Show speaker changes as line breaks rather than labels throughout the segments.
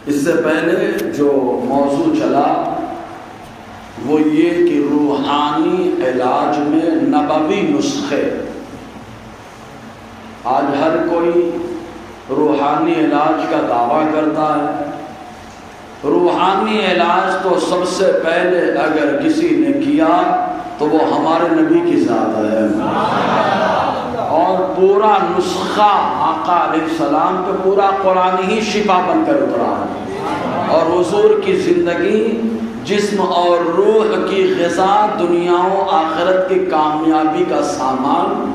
اس سے پہلے جو موضوع چلا وہ یہ کہ روحانی علاج میں نبوی نسخے. آج ہر کوئی روحانی علاج کا دعویٰ کرتا ہے. روحانی علاج تو سب سے پہلے اگر کسی نے کیا تو وہ ہمارے نبی کی ذات ہے، اور پورا نسخہ آقا علیہ السلام پہ پورا قرآن ہی شفا بن کر اترا ہے. اور حضور کی زندگی جسم اور روح کی غذا، دنیا و آخرت کی کامیابی کا سامان.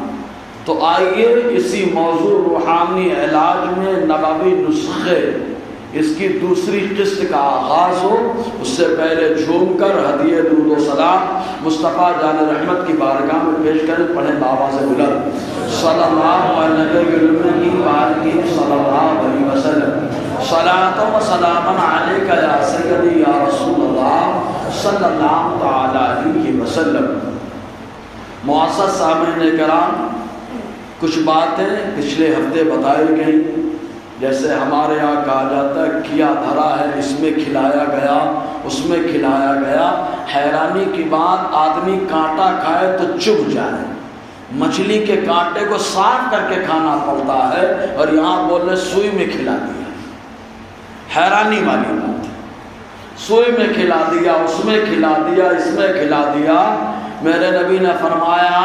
تو آئیے اسی موضوع روحانی علاج میں نبوی نسخے، اس کی دوسری قسط کا آغاز ہو. اس سے پہلے جھوم کر ہدیہ درود و سلام مصطفیٰ جان رحمت کی بارگاہ میں پیش کریں. پڑھیں بابا سے بلند صلی اللہ علیہ صلی اللہ علیہ وسلم. صلاۃ و سلام علیک یا سیدی یا رسول اللہ صلی اللہ تعالی علیہ وسلم. معزز سامعین کرام، کچھ باتیں پچھلے ہفتے بتائی گئیں. جیسے ہمارے یہاں کہا جاتا ہے کیا دھرا ہے اس میں کھلایا گیا، اس میں کھلایا گیا. حیرانی کی بات، آدمی کانٹا کھائے تو چبھ جائے. مچھلی کے کانٹے کو صاف کر کے کھانا پڑتا ہے، اور یہاں بولنے سوئی میں کھلا دیا. حیرانی والی بات، سوئی میں کھلا دیا، اس میں کھلا دیا، اس میں کھلا دیا. میرے نبی نے فرمایا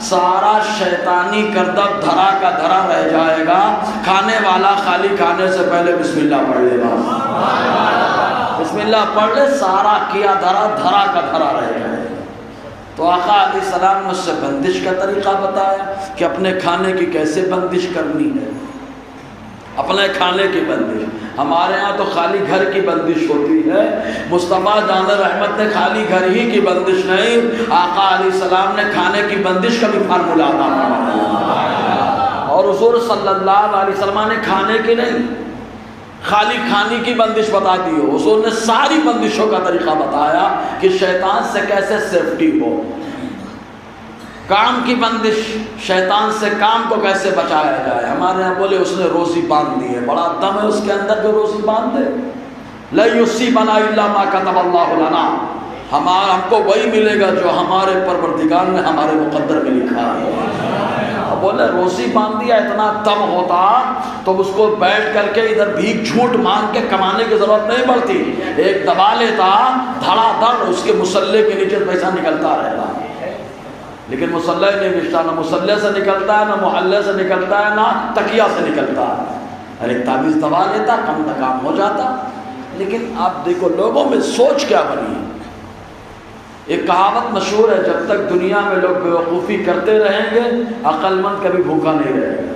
سارا شیطانی کردب دھرا کا دھرا رہ جائے گا. کھانے والا خالی کھانے سے پہلے بسم اللہ پڑھ لے گا. بسم اللہ پڑھ لے، سارا کیا دھرا دھرا کا دھرا رہ جائے گا. تو آقا علیہ السلام نے اس سے بندش کا طریقہ بتایا کہ اپنے کھانے کی کیسے بندش کرنی ہے. اپنے کھانے کی بندش. ہمارے ہاں تو خالی گھر کی بندش ہوتی ہے. مصطفیٰ جان رحمت نے خالی گھر ہی کی بندش نہیں، آقا علیہ السلام نے کھانے کی بندش کا بھی فارمولہ عطا فرمایا. اور حضور صلی اللہ علیہ وسلم نے کھانے کی نہیں، خالی کھانے کی بندش بتا دی. حضور نے ساری بندشوں کا طریقہ بتایا کہ شیطان سے کیسے سیفٹی ہو. کام کی بندش، شیطان سے کام کو کیسے بچایا جائے. ہمارے یہاں بولے اس نے روزی باندھ دی ہے. بڑا دم ہے اس کے اندر جو روزی باندھ دے. لَن يُصِيبَنَا إِلَّا مَا كَتَبَ اللَّهُ لَنَا. ہم کو وہی ملے گا جو ہمارے پروردگار نے ہمارے مقدر میں لکھا ہے. اب بولے روزی باندھ دیا، اتنا دم ہوتا تو اس کو بیٹھ کر کے ادھر بھیک جھوٹ مانگ کے کمانے کی ضرورت نہیں پڑتی. ایک دبا لیتا دھڑا دھڑ، اس کے مسلح کے نیچے پیسہ نکلتا رہتا. لیکن مسلح نہیں بچتا، نہ مسلح سے نکلتا ہے، نہ محلے سے نکلتا ہے، نہ تکیہ سے نکلتا ہے. ہر ایک تعویذ دبا لیتا، کم نہ کام ہو جاتا. لیکن آپ دیکھو لوگوں میں سوچ کیا بنی ہے. ایک کہاوت مشہور ہے، جب تک دنیا میں لوگ بیوقوفی کرتے رہیں گے عقل مند کبھی بھوکا نہیں رہے گا.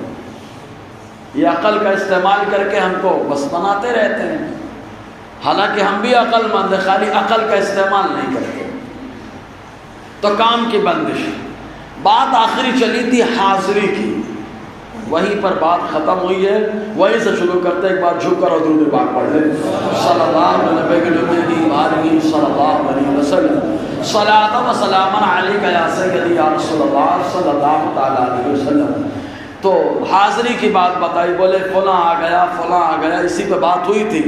یہ عقل کا استعمال کر کے ہم کو بس بناتے رہتے ہیں. حالانکہ ہم بھی عقل مند ہیں، خالی عقل کا استعمال نہیں کرتے. تو کام کی بندش. بات آخری چلی تھی حاضری کی، وہیں پر بات ختم ہوئی ہے. وہیں سے شروع کرتے ایک بار جھک کر اور درود پاک پڑھ لیں. صلی اللہ علیہ صلی اللہ علیہ وسلم. صلاۃ و سلام علیک یا سیدی یا رسول اللہ صلی اللہ تعالی علیہ وسلم. تو حاضری کی بات بتائی. بولے فلاں آ گیا، فلاں آ گیا، اسی پہ بات ہوئی تھی.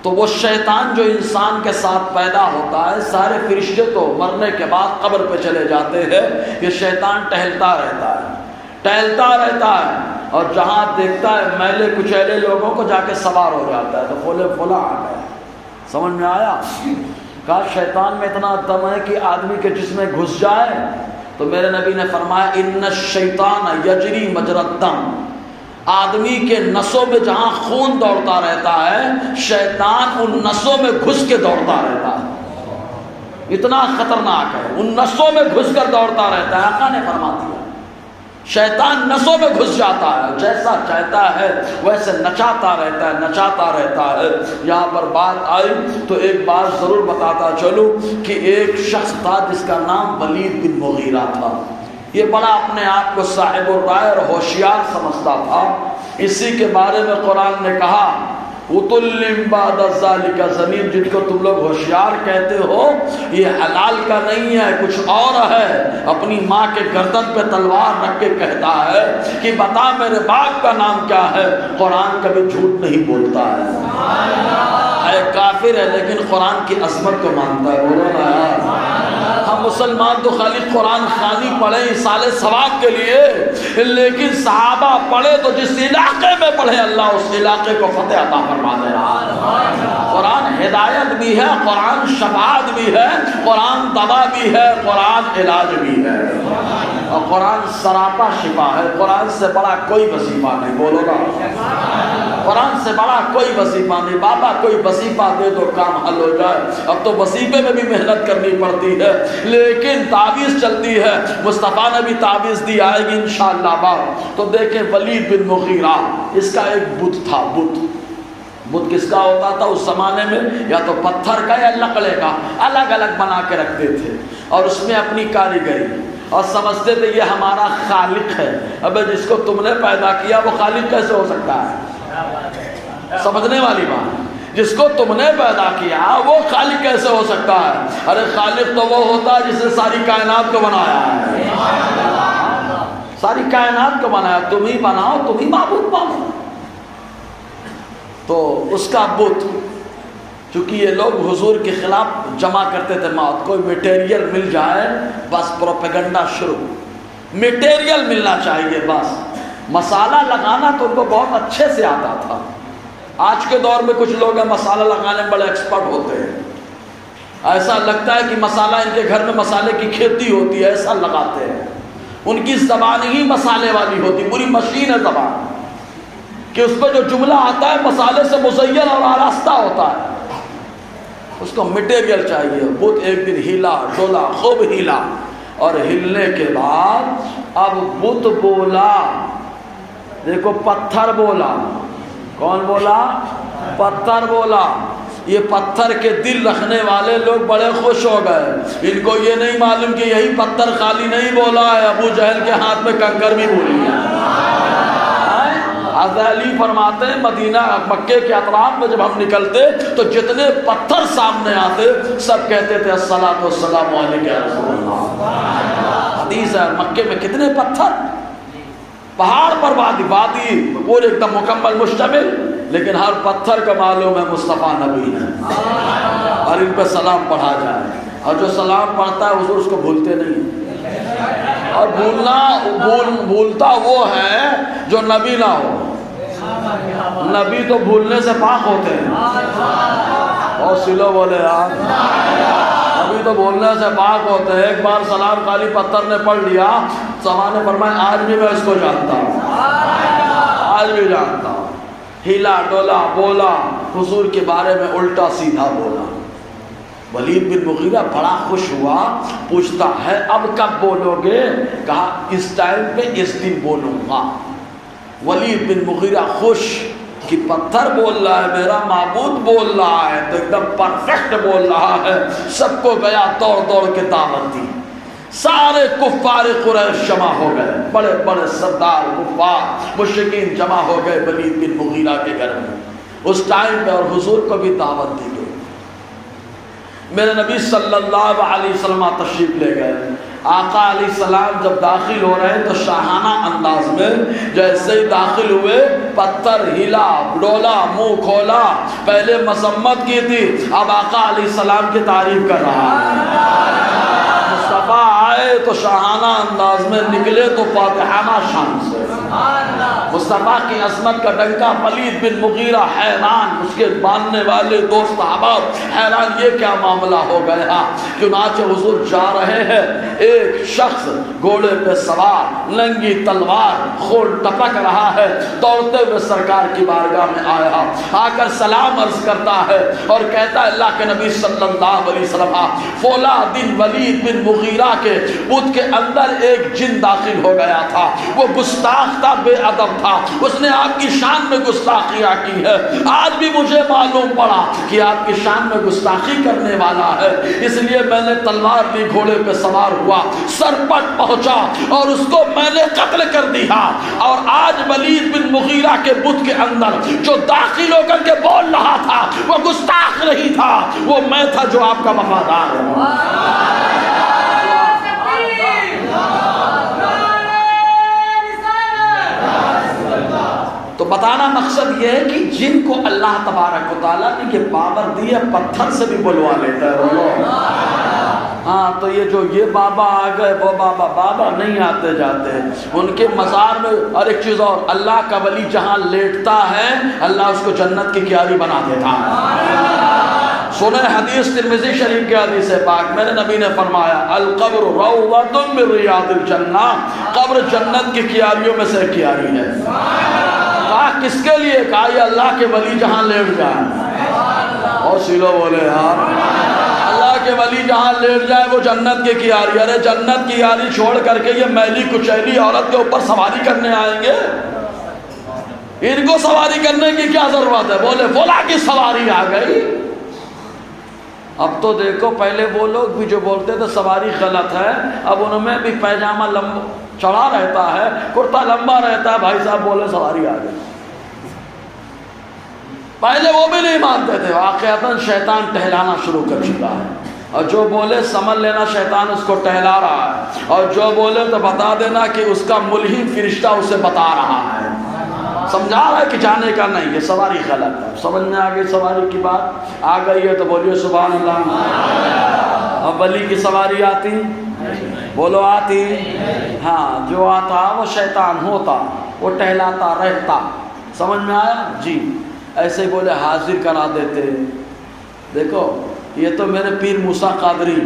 تو وہ شیطان جو انسان کے ساتھ پیدا ہوتا ہے، سارے فرشتے تو مرنے کے بعد قبر پہ چلے جاتے ہیں. یہ شیطان ٹہلتا رہتا ہے، ٹہلتا رہتا ہے، اور جہاں دیکھتا ہے میلے کچیلے لوگوں کو جا کے سوار ہو جاتا ہے. تو بولے فلاں آ گیا. سمجھ میں آیا؟ کہا شیطان میں اتنا دم ہے کہ آدمی کے جسم میں گھس جائے. تو میرے نبی نے فرمایا ان الشیطان یجری مجری الدم. آدمی کے نسوں میں جہاں خون دوڑتا رہتا ہے، شیطان ان نسوں میں گھس کے دوڑتا رہتا ہے. اتنا خطرناک ہے، ان نسوں میں گھس کر دوڑتا رہتا ہے. آقا نے فرما دیا شیطان نسوں میں گھس جاتا ہے، جیسا چاہتا ہے ویسے نچاتا رہتا ہے، نچاتا رہتا ہے. یہاں پر بات آئی تو ایک بات ضرور بتاتا چلوں کہ ایک شخص تھا جس کا نام ولید بن مغیرہ تھا. یہ بڑا اپنے آپ کو صاحب الرائے اور ہوشیار سمجھتا تھا. اسی کے بارے میں قرآن نے کہا عُتُلٍّ بَعْدَ ذَلِكَ زمین، جن کو تم لوگ ہوشیار کہتے ہو یہ حلال کا نہیں ہے، کچھ اور ہے. اپنی ماں کے گردن پہ تلوار رکھ کے کہتا ہے کہ بتا میرے باپ کا نام کیا ہے. قرآن کبھی جھوٹ نہیں بولتا ہے. ہے کافر ہے لیکن قرآن کی عظمت کو مانتا ہے. بولو نا یار. ہم مسلمان تو خالی قرآن خوانی پڑھیں ایصال ثواب کے لیے، لیکن صحابہ پڑھے تو جس علاقے میں پڑھے اللہ اس علاقے کو فتح عطا فرما دے. قرآن ہدایت بھی ہے، قرآن شفاعت بھی ہے، قرآن دوا بھی ہے، قرآن علاج بھی ہے، اور قرآن سراپا شفا ہے. قرآن سے بڑا کوئی وظیفہ نہیں. بولو نا. قرآن سے بڑا کوئی وظیفہ نہیں. بابا کوئی وظیفہ دے تو کام حل ہو جائے. اب تو وظیفے میں بھی محنت کرنی پڑتی ہے لیکن تعویذ چلتی ہے. مصطفیٰ نے بھی تعویذ دی، آئے گی انشاءاللہ بات. تو دیکھیں ولید بن مغیرہ، اس کا ایک بت تھا. بت کس کا ہوتا تھا اس زمانے میں؟ یا تو پتھر کا یا لکڑے کا، الگ الگ بنا کے رکھتے تھے اور اس میں اپنی کاریگری، اور سمجھتے تھے یہ ہمارا خالق ہے. اب جس کو تم نے پیدا کیا وہ خالق کیسے ہو سکتا ہے؟ سمجھنے والی بات. جس کو تم نے پیدا کیا وہ خالق کیسے ہو سکتا ہے؟ ارے خالق تو وہ ہوتا ہے جس نے ساری کائنات کو بنایا ہے. ساری کائنات کو بنایا. تم ہی بناؤ، تم ہی معبود بناؤ. تو اس کا بت، چونکہ یہ لوگ حضور کے خلاف جمع کرتے تھے موت. کوئی میٹیریل مل جائے بس پروپیگنڈا شروع. میٹیریل ملنا چاہیے بس. مسالہ لگانا تو ان کو بہت اچھے سے آتا تھا. آج کے دور میں کچھ لوگ ہیں مسالہ لگانے میں بڑے ایکسپرٹ ہوتے ہیں. ایسا لگتا ہے کہ مسالہ ان کے گھر میں مسالے کی کھیتی ہوتی ہے، ایسا لگاتے ہیں. ان کی زبان ہی مسالے والی ہوتی، پوری مشین ہے زبان کہ اس پہ جو جملہ آتا ہے مسالے سے مزین اور آراستہ ہوتا ہے. اس کو مٹیریل چاہیے. بت ایک دن ہلا ڈولا، خوب ہلا، اور ہلنے کے بعد اب بت بولا. دیکھو پتھر بولا. کون بولا؟ پتھر بولا. یہ پتھر کے دل رکھنے والے لوگ بڑے خوش ہو گئے. ان کو یہ نہیں معلوم کہ یہی پتھر خالی نہیں بولا ہے، ابو جہل کے ہاتھ میں کنکر بھی بولی ہے. علی فرماتے ہیں مدینہ مکے کے اطراف میں جب ہم نکلتے تو جتنے پتھر سامنے آتے سب کہتے تھے الصلاۃ والسلام علیک یا رسول اللہ. حدیث ہے مکے میں کتنے پتھر، پہاڑ پر وادی پورے ایک دم مکمل مشتمل، لیکن ہر پتھر کا معلوم ہے مصطفیٰ نبی ہے اور ان پہ سلام پڑھا جائے. اور جو سلام پڑھتا ہے حضور اس کو بھولتے نہیں. اور بھولتا وہ ہے جو نبی نہ ہو. نبی تو بھولنے سے پاک ہوتے ہیں. اور سلو بولے یار. نبی تو بھولنے سے پاک ہوتے ہیں. ایک بار سلام خالی پتھر نے پڑھ لیا، سما نے فرمایا آج بھی میں اس کو جانتا ہوں، آج بھی جانتا ہوں. ہلا ڈولا بولا، حضور کے بارے میں الٹا سیدھا بولا. ولید بن مغیرہ بڑا خوش ہوا، پوچھتا ہے اب کب بولو گے؟ کہا اس ٹائم پہ اس دن بولوں گا. ولید بن مغیرہ خوش کہ پتھر بول رہا ہے، میرا معبود بول رہا ہے، تو ایک دم پرفیکٹ بول رہا ہے. سب کو گیا دوڑ کے دعوت دی. سارے کفار قریش جمع ہو گئے، بڑے بڑے سردار کفار مشرکین جمع ہو گئے ولید بن مغیرہ کے گھر میں اس ٹائم پہ، اور حضور کو بھی دعوت دی گئی. میرے نبی صلی اللہ علیہ وسلم تشریف لے گئے. آقا علیہ السلام جب داخل ہو رہے ہیں تو شاہانہ انداز میں جیسے ہی داخل ہوئے پتھر ہلا ڈولا، منہ کھولا. پہلے مذمت کی تھی، اب آقا علیہ السلام کی تعریف کر رہا ہے. مصطفیٰ آئے تو شاہانہ انداز میں نکلے تو فاتحانہ شان سے. مصطفیٰ کی عظمت کا ڈنکا. ولید بن مغیرہ حیران، اس کے باندھنے والے دوست احباب حیران، یہ کیا معاملہ ہو گیا؟ چنانچہ حضور جا رہے ہیں، ایک شخص گھوڑے پہ سوار، ننگی تلوار، خون ٹپک رہا ہے، دوڑتے ہوئے سرکار کی بارگاہ میں آیا. آ کر سلام عرض کرتا ہے اور کہتا ہے اللہ کے نبی صلی اللہ علیہ وسلم فلاں دن ولید بن مغیرہ کے بت کے اندر ایک جن داخل ہو گیا تھا. وہ گستاخ تھا، بے ادب تھا، اس نے آپ کی شان میں گستاخیاں کی ہے. آج بھی مجھے معلوم پڑا کہ آپ کی شان میں گستاخی کرنے والا ہے، اس لیے میں نے تلوار لی، گھوڑے پہ سوار ہوا، سر پٹ پہنچا اور اس کو میں نے قتل کر دیا. اور آج ولید بن مغیرہ کے بت کے اندر جو داخل ہو کر کے بول رہا تھا وہ گستاخ نہیں تھا، وہ میں تھا جو آپ کا وفادار ہے. تو بتانا مقصد یہ ہے کہ جن کو اللہ تبارک و تعالیٰ نے یہ پاور دی ہے پتھر سے بھی بلوا لیتا ہے ہاں تو یہ بابا آ گئے وہ بابا نہیں آتے جاتے ان کے مزار میں. اور ایک چیز اور, اللہ کا ولی جہاں لیٹتا ہے اللہ اس کو جنت کی کیاری بنا دیتا ہے. سنیں حدیث ترمذی شریف کے حدیث پاک, میرے نبی نے فرمایا القبر روضۃ من ریاض الجنہ, قبر جنت کی کیاریوں میں سے کیاری ہے. کہا کس کے لیے؟ کہا یہ اللہ کے ولی جہاں لیٹ جائے. اور سیلو بولے یار, اللہ کے ولی جہاں لیٹ جائے وہ جنت کی کیاری. ارے جنت کی کیاری چھوڑ کر کے یہ میلی کچیلی عورت کے اوپر سواری کرنے آئیں گے؟ ان کو سواری کرنے کی کیا ضرورت ہے؟ بولے بولا کی سواری آ گئی. اب تو دیکھو, پہلے وہ لوگ بھی جو بولتے تھے سواری غلط ہے, اب ان میں بھی پیجامہ لمبا چڑھا رہتا ہے, کرتا لمبا رہتا ہے, بھائی صاحب بولے سواری آ گئی. پہلے وہ بھی نہیں مانتے تھے. واقعتاً شیطان ٹہلانا شروع کر چکا ہے, اور جو بولے سمجھ لینا شیطان اس کو ٹہلا رہا ہے, اور جو بولے تو بتا دینا کہ اس کا ملہم فرشتہ اسے بتا رہا ہے, سمجھا رہا ہے کہ جانے کا نہیں, یہ سواری غلط ہے. سمجھ میں آ گئی سواری کی بات؟ آ گئی ہے تو بولیے سبحان اللہ. اب ولی کی سواری آتی؟ بولو آتی؟ ہاں, جو آتا وہ شیطان ہوتا, وہ ٹہلاتا رہتا. سمجھ میں آیا جی؟ ایسے ہی بولے حاضر کرا دیتے. دیکھو یہ تو میرے پیر موسیٰ قادری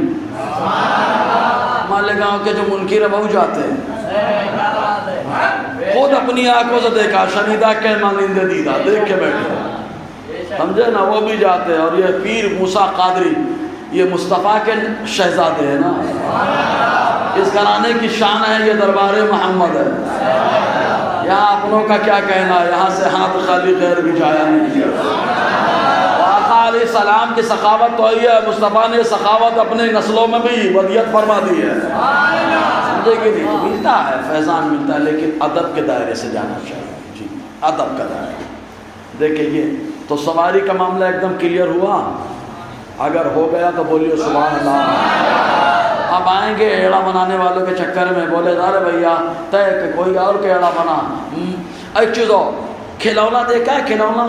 مالیگاؤں کے جو منکر بہو جاتے ہیں, خود اپنی آنکھوں سے دیکھا, شنیدہ کے مانندے دیدہ دیکھ کے بیٹھے, سمجھے نا, وہ بھی جاتے. اور یہ پیر موسیٰ قادری یہ مصطفیٰ کے شہزادے ہیں نا, اس گھرانے کی شان ہے, یہ دربار محمد ہے. یہاں اپنوں کا کیا کہنا, یہاں سے ہاتھ خالی غیر بھی جایا نہیں کیا. آقا علیہ السلام کی سخاوت تو ہے, مصطفیٰ نے سخاوت اپنے نسلوں میں بھی ودیت فرما دی ہے. سمجھے کہ نہیں؟ ملتا ہے فیضان ملتا ہے, لیکن ادب کے دائرے سے جانا چاہیے. جی ادب کا دائرہ. دیکھیں یہ تو سواری کا معاملہ ایک دم کلیئر ہوا. اگر ہو گیا تو بولیے سبحان اللہ. اب آئیں گے ایڑا بنانے والوں کے چکر میں, بولے ارے بھیا طے کہ کوئی اور کے ایڑا بنا. ایک چیز اور, کھلونا دیکھا ہے کھلونا,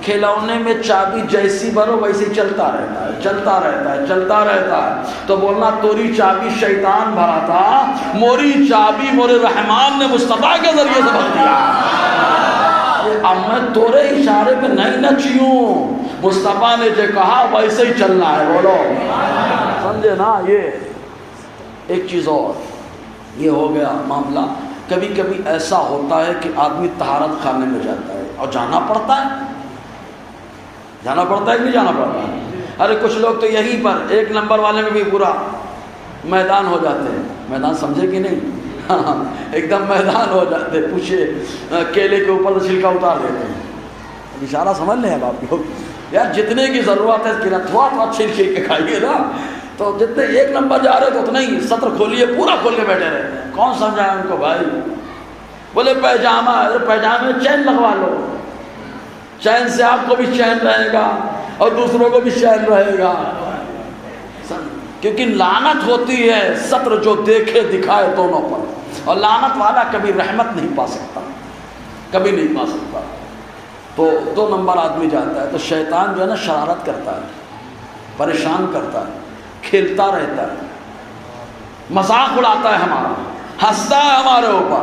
کھلونے میں چابی جیسی بھرو ویسے چلتا رہتا ہے, چلتا رہتا ہے, چلتا رہتا ہے. تو بولنا توری چابی شیطان بھرا تھا, موری چابی مورے رحمان نے مصطفیٰ کے ذریعے سے بھر دیا. اب میں تورے اشارے پہ نہیں نچیوں, مصطفیٰ نے جو کہا ویسے ہی چلنا ہے. بولو سمجھے نا. یہ ایک چیز اور, یہ ہو گیا معاملہ. کبھی کبھی ایسا ہوتا ہے کہ آدمی طہارت خانے میں جاتا ہے اور جانا پڑتا ہے. جانا پڑتا ہے کہ نہیں جانا پڑتا ہے؟ ارے کچھ لوگ تو یہیں پر ایک نمبر والے میں بھی پورا میدان ہو جاتے ہیں. میدان سمجھے کہ نہیں؟ ایک دم میدان ہو جاتے. پوچھے کیلے کے اوپر سے چھلکا اتار دیتے ہیں. اشارہ سمجھ لیں اب آپ کو یار, جتنے کی ضرورت ہے تھوڑا چھیل چھیل کے کھائیے نا. تو جتنے ایک نمبر جا رہے تو اتنا ہی سطر کھولیے, پورا کھول کے بیٹھے رہتے ہیں. کون سمجھائے ان کو بھائی؟ بولے پیجامہ, پیجامے چین لگوا لو, چین سے آپ کو بھی چین رہے گا اور دوسروں کو بھی چین رہے گا. کیونکہ لعنت ہوتی ہے سطر جو دیکھے دکھائے دونوں پر, اور لعنت والا کبھی رحمت نہیں پا سکتا, کبھی نہیں پا سکتا. تو 2 نمبر آدمی جاتا ہے تو شیطان جو ہے نا شرارت کرتا ہے, پریشان کرتا ہے, کھیلتا رہتا ہے, مذاق اڑاتا ہے ہمارا, ہنستا ہے ہمارے اوپر.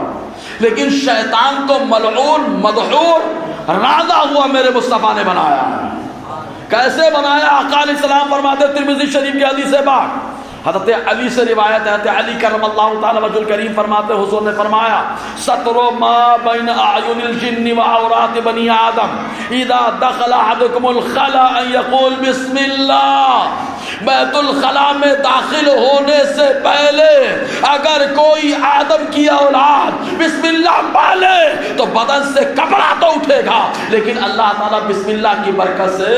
لیکن شیطان کو ملعون مدحور راضا ہوا میرے مصطفیٰ نے بنایا ہے. کیسے بنایا؟ آقا علیہ السلام فرماتے ترمذی شریف کی حدیث پاک, حضرت علی سے روایت ہے, حضرت علی کرم اللہ تعالی وجہ الکریم فرماتے, حضور نے فرمایا ستر ما بین اعین الجن و عورات بنی آدم اذا دخل احدکم الخلا ان یقول بسم اللہ. بیت الخلاء میں داخل ہونے سے پہلے اگر کوئی آدم کی اولاد بسم اللہ پالے تو بدن سے کپڑا تو اٹھے گا, لیکن اللہ تعالیٰ بسم اللہ کی برکت سے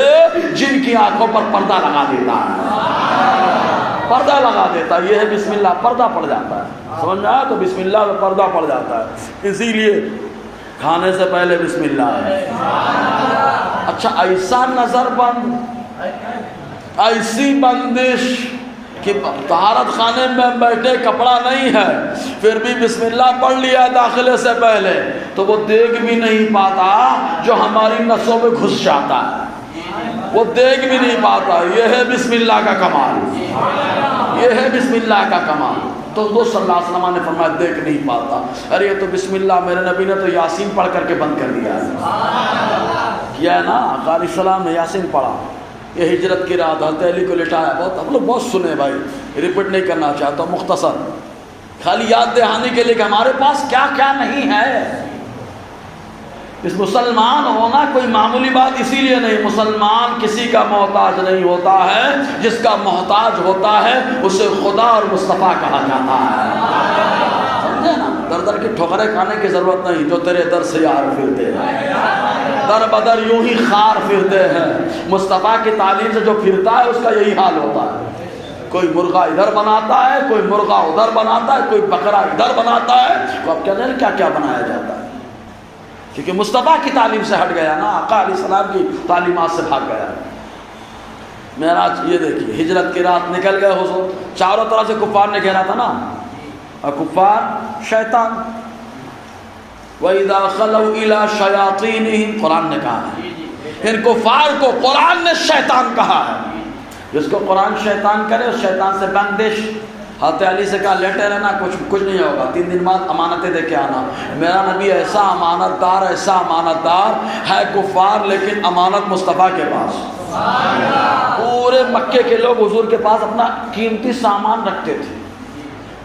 جن کی آنکھوں پر پردہ لگا دیتا ہے, پردہ لگا دیتا ہے. یہ ہے بسم اللہ, پردہ پڑ جاتا ہے. سمجھ میں آیا؟ تو بسم اللہ میں پردہ پڑ جاتا ہے. اسی لیے کھانے سے پہلے بسم اللہ ہے. اچھا ایسا نظر بند, ایسی بندش کہ طہارت خانے میں بیٹھے کپڑا نہیں ہے پھر بھی بسم اللہ پڑھ لیا داخلے سے پہلے تو وہ دیکھ بھی نہیں پاتا جو ہماری نسوں میں گھس جاتا ہے، وہ دیکھ بھی نہیں پاتا۔ یہ ہے بسم اللہ کا کمال، یہ ہے بسم اللہ کا کمال۔ تو وہ صلی اللہ علیہ وسلم نے فرمایا دیکھ نہیں پاتا، ارے یہ تو بسم اللہ، میرے نبی نے تو یاسین پڑھ کر کے بند کر دیا ہے، کیا ہے نا، آقا علیہ السلام نے یاسین پڑھا۔ یہ ہجرت کی رات حضرت علی کو لٹایا، بہت ہم لوگ بہت سنے بھائی، ریپیٹ نہیں کرنا چاہتا، مختصر خالی یاد دہانی کے لیے کہ ہمارے پاس کیا کیا نہیں ہے۔ اس مسلمان ہونا کوئی معمولی بات اسی لیے نہیں، مسلمان کسی کا محتاج نہیں ہوتا ہے، جس کا محتاج ہوتا ہے اسے خدا اور مصطفیٰ کہا جاتا ہے، سمجھے نا۔ در در کی ٹھوکریں کھانے کی ضرورت نہیں، جو تیرے در سے یار پھرتے ہیں، در بدر یوں ہی خار پھرتے ہیں، مصطفیٰ کی تعلیم سے جو پھرتا ہے اس کا یہی حال ہوتا ہے۔ کوئی مرغہ ادھر بناتا ہے، کوئی مرغہ ادھر بناتا ہے، کوئی بکرا ادھر بناتا ہے، تو اب کیا کیا کیا بنایا جاتا ہے، کیونکہ مصطفیٰ کی تعلیم سے ہٹ گیا نا، آقا علیہ السلام کی تعلیمات سے بھاگ گیا۔ معراج یہ دیکھیے، ہجرت کی رات نکل گئے حضور، چاروں طرف سے کفار نے گھیرا تھا نا، اور کفار شیطان، وَإِذَا خَلَوْا إِلَىٰ شَيَاطِينِهِمْ، قرآن نے کہا ہے، ان کفار کو قرآن نے شیطان کہا ہے۔ جس کو قرآن شیطان کرے اس شیطان سے بندش۔ حضرت علی سے کہا لیٹے رہنا، کچھ نہیں ہوگا، 3 دن بعد امانتیں دے کے آنا۔ میرا نبی ایسا امانت دار ہے، کفار لیکن امانت مصطفیٰ کے پاس۔ پورے مکے کے لوگ حضور کے پاس اپنا قیمتی سامان رکھتے تھے،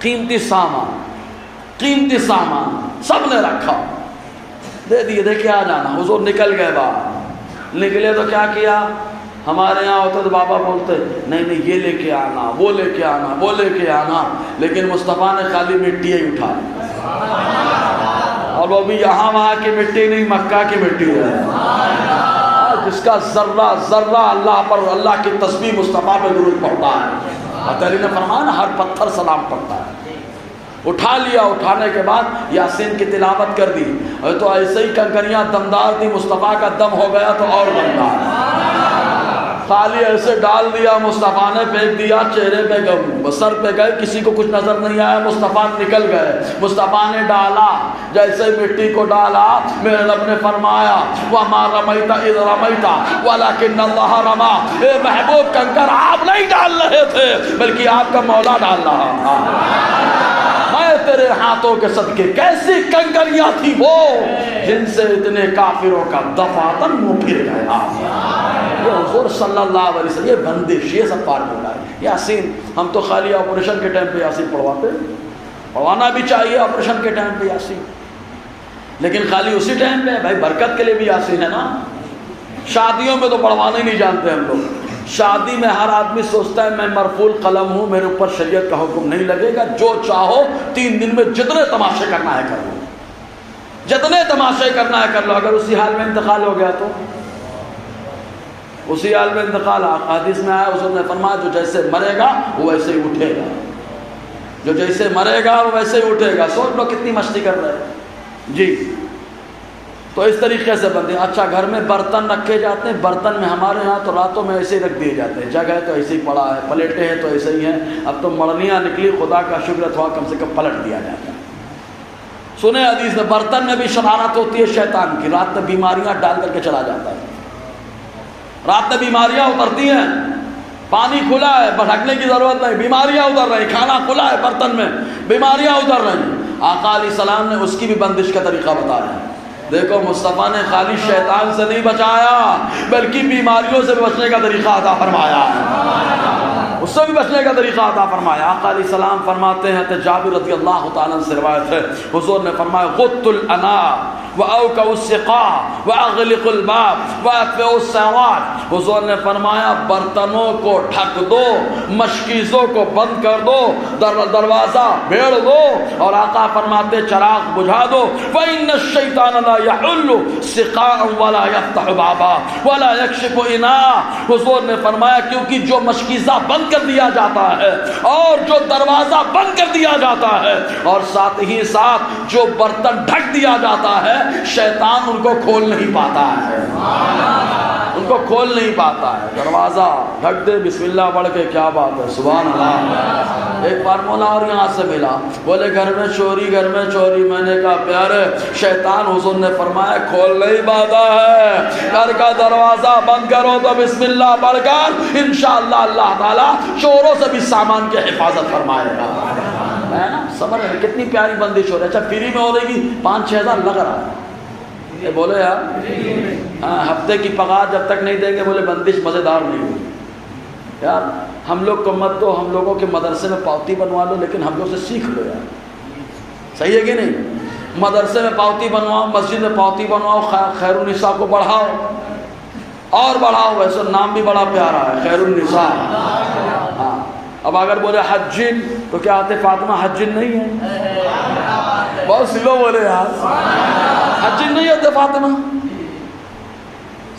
قیمتی سامان سب نے رکھا، دے دیے، دے کے آ جانا۔ حضور نکل گئے باہر، نکلے تو کیا کیا، ہمارے یہاں ہوتے تو بابا بولتے نہیں یہ لے کے آنا، وہ لے کے آنا، وہ لے کے آنا، لیکن مصطفیٰ نے خالی مٹی ہی اٹھائی، اور وہ بھی یہاں وہاں کی مٹی نہیں، مکہ کی مٹی ہے، جس کا ذرہ ذرہ اللہ پر، اللہ کی تسبیح مصطفیٰ پہ درود پڑتا ہے۔ حضرت علی نے فرمایا نا، ہر پتھر سلام پڑتا ہے۔ اٹھا لیا، اٹھانے کے بعد یاسین کی تلاوت کر دی، اور تو ایسے ہی کنکریاں دمدار تھی، مصطفیٰ کا دم ہو گیا تو اور دمدار، خالی ایسے ڈال دیا، مصطفیٰ نے پھینک دیا، چہرے پہ سر پہ گئے، کسی کو کچھ نظر نہیں آیا، مصطفیٰ نکل گئے۔ مصطفیٰ نے ڈالا، جیسے مٹی کو ڈالا، میرے رب نے فرمایا وَمَا رَمَيْتَ إِذْ رَمَيْتَ وَلَكِنَّ اللَّهَ رَمَى، اے محبوب کنکر آپ نہیں ڈال رہے تھے بلکہ آپ کا مولا ڈال رہا تھا۔ میں تیرے ہاتھوں کے صدقے، کیسی کنکریاں تھی وہ جن سے اتنے کافروں کا دفاتن منہ پھر گیا۔ یہ حضور صلی اللہ علیہ وسلم، یہ بندش، یہ سب فارمولا ہے۔ یاسین ہم تو خالی آپریشن کے ٹائم پہ یاسین پڑھواتے، پڑھوانا بھی چاہیے آپریشن کے ٹائم پہ یاسین، لیکن خالی اسی ٹائم پہ بھائی برکت کے لیے بھی یاسین ہے نا۔ شادیوں میں تو پڑھوانا ہی نہیں جانتے ہم لوگ، شادی میں ہر آدمی سوچتا ہے میں مرفوع قلم ہوں، میرے اوپر شریعت کا حکم نہیں لگے گا، جو چاہو 3 دن میں جتنے تماشے کرنا ہے کر لو، جتنے تماشے کرنا ہے کر لو۔ اگر اسی حال میں انتقال ہو گیا تو اسی حال میں انتقال، حدیث میں آیا، حضور نے فرمایا جو جیسے مرے گا وہ ویسے ہی اٹھے گا، جو جیسے مرے گا وہ ویسے ہی اٹھے گا۔ سوچ لو کتنی مستی کر رہے ہیں جی۔ تو اس طریقے سے بندے، اچھا گھر میں برتن رکھے جاتے ہیں، برتن میں ہمارے ہاں تو راتوں میں ایسے ہی رکھ دیے جاتے ہیں، جگہ تو ایسے ہی پڑا ہے، پلیٹیں ہیں تو ایسے ہی ہیں، اب تو مڑنیاں نکلی، خدا کا شکر ہے تھوڑا کم سے کم پلٹ دیا جاتا ہے۔ سنے حدیث میں برتن میں بھی شرارت ہوتی ہے شیطان کی، رات میں بیماریاں ڈال کر کے چلا جاتا ہے، رات میں بیماریاں اترتی ہیں، پانی کھلا ہے بھٹکنے کی ضرورت نہیں، بیماریاں اتر رہی، کھانا کھلا ہے برتن میں، بیماریاں اتر رہی۔ آقا علیہ السلام نے اس کی بھی بندش کا طریقہ بتایا ہے۔ دیکھو مصطفیٰ نے خالی شیطان سے نہیں بچایا بلکہ بیماریوں سے بچنے کا طریقہ عطا فرمایا، اس سے بھی بچنے کا طریقہ عطا فرمایا۔ آقا علیہ السلام فرماتے ہیں، جابر رضی اللہ تعالیٰ عنہ سے روایت ہے، حضور نے فرمایا غط الاناء واوکع السقاء واغلق الباب واطفئ السراج۔ حضور نے فرمایا برتنوں کو ڈھک دو، مشکیزوں کو بند کر دو، دروازہ بھیڑ دو، اور آقا فرماتے چراغ بجھا دو۔ فإن الشیطان لا يحل سقاء ولا يفتح بابا ولا يكشف اناء۔ حضور نے فرمایا کیونکہ جو مشکیزہ بند کر دیا جاتا ہے اور جو دروازہ بند کر دیا جاتا ہے اور ساتھ ہی ساتھ جو برتن ڈھک دیا جاتا ہے، شیطان ان کو کھول نہیں پاتا ہے، ان کو کھول نہیں پاتا ہے، دروازہ ڈھک دے بسم اللہ پڑھ کے، کیا بات ہے، سبحان اللہ۔ ایک بار مولا اور یہاں سے ملا، بولے گھر میں چوری، گھر میں چوری۔ میں نے کہا پیارے شیطان حضور نے فرمایا کھول نہیں پاتا ہے، گھر کا دروازہ بند کرو تو بسم اللہ پڑھ کر انشاءاللہ اللہ تعالیٰ چوروں سے بھی سامان کی حفاظت فرمائے گا، ہے نا؟ سمجھ رہے کتنی پیاری بندش ہو رہی ہے۔ اچھا فری میں ہو رہی گی، 5-6 ہزار لگ رہا ہے، یہ بولے یار ہاں ہفتے کی پگار جب تک نہیں دیں گے، بولے بندش مزیدار نہیں ہوئی یار۔ ہم لوگ کو مت دو، ہم لوگوں کے مدرسے میں پاوتی بنوا لو، لیکن ہم لوگ سے سیکھ لو یار، صحیح ہے کہ نہیں؟ مدرسے میں پاوتی بنواؤ، مسجد میں پاوتی بنواؤ، خیر النساء کو بڑھاؤ اور بڑھاؤ، ویسے نام بھی بڑا پیارا ہے خیر النساء۔ ہاں اب اگر بولے حجین تو کیا آتے فاطمہ حجین نہیں ہے؟ بہت سی لوگ بولے یار حجین نہیں ہوتے فاطمہ،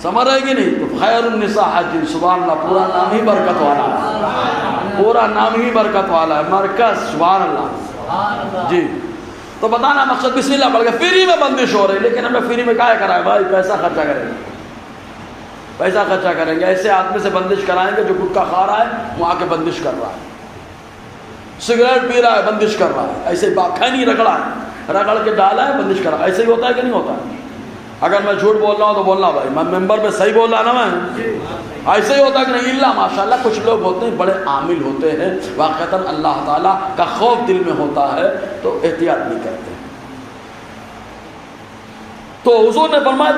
سمجھ رہے گی نہیں؟ تو خیر النساء حجین، سبحان اللہ، پورا نام ہی برکت والا ہے، پورا نام ہی برکت والا ہے، مرکز، سبحان اللہ جی۔ تو بتانا مقصد بسم اللہ پڑھ کے فری میں بندش ہو رہی، لیکن ہمیں فری میں کیا کرائے بھائی؟ پیسہ خرچہ کریں گے، پیسہ خرچہ کریں گے۔ ایسے آدمی سے بندش کرائیں گے جو گٹکا کھا رہا ہے، وہ آ کے بندش کر رہا ہے، سگریٹ پی رہا ہے بندش کر رہا ہے، ایسے خینی رگڑا ہے، رگڑ کے ڈالا ہے بندش کر رہا ہے۔ ایسے ہی ہوتا ہے کہ نہیں ہوتا ہے؟ اگر میں جھوٹ بول رہا ہوں تو بولنا بھائی میں ممبر پہ صحیح بول رہا نا، میں ایسے ہی ہوتا ہے کہ نہیں؟ اللہ ماشاءاللہ کچھ لوگ ہوتے ہیں بڑے عامل ہوتے ہیں، واقعتاً اللہ تعالیٰ کا خوف دل میں ہوتا ہے تو احتیاط نہیں کرتے۔ تو حضور نے فرمایا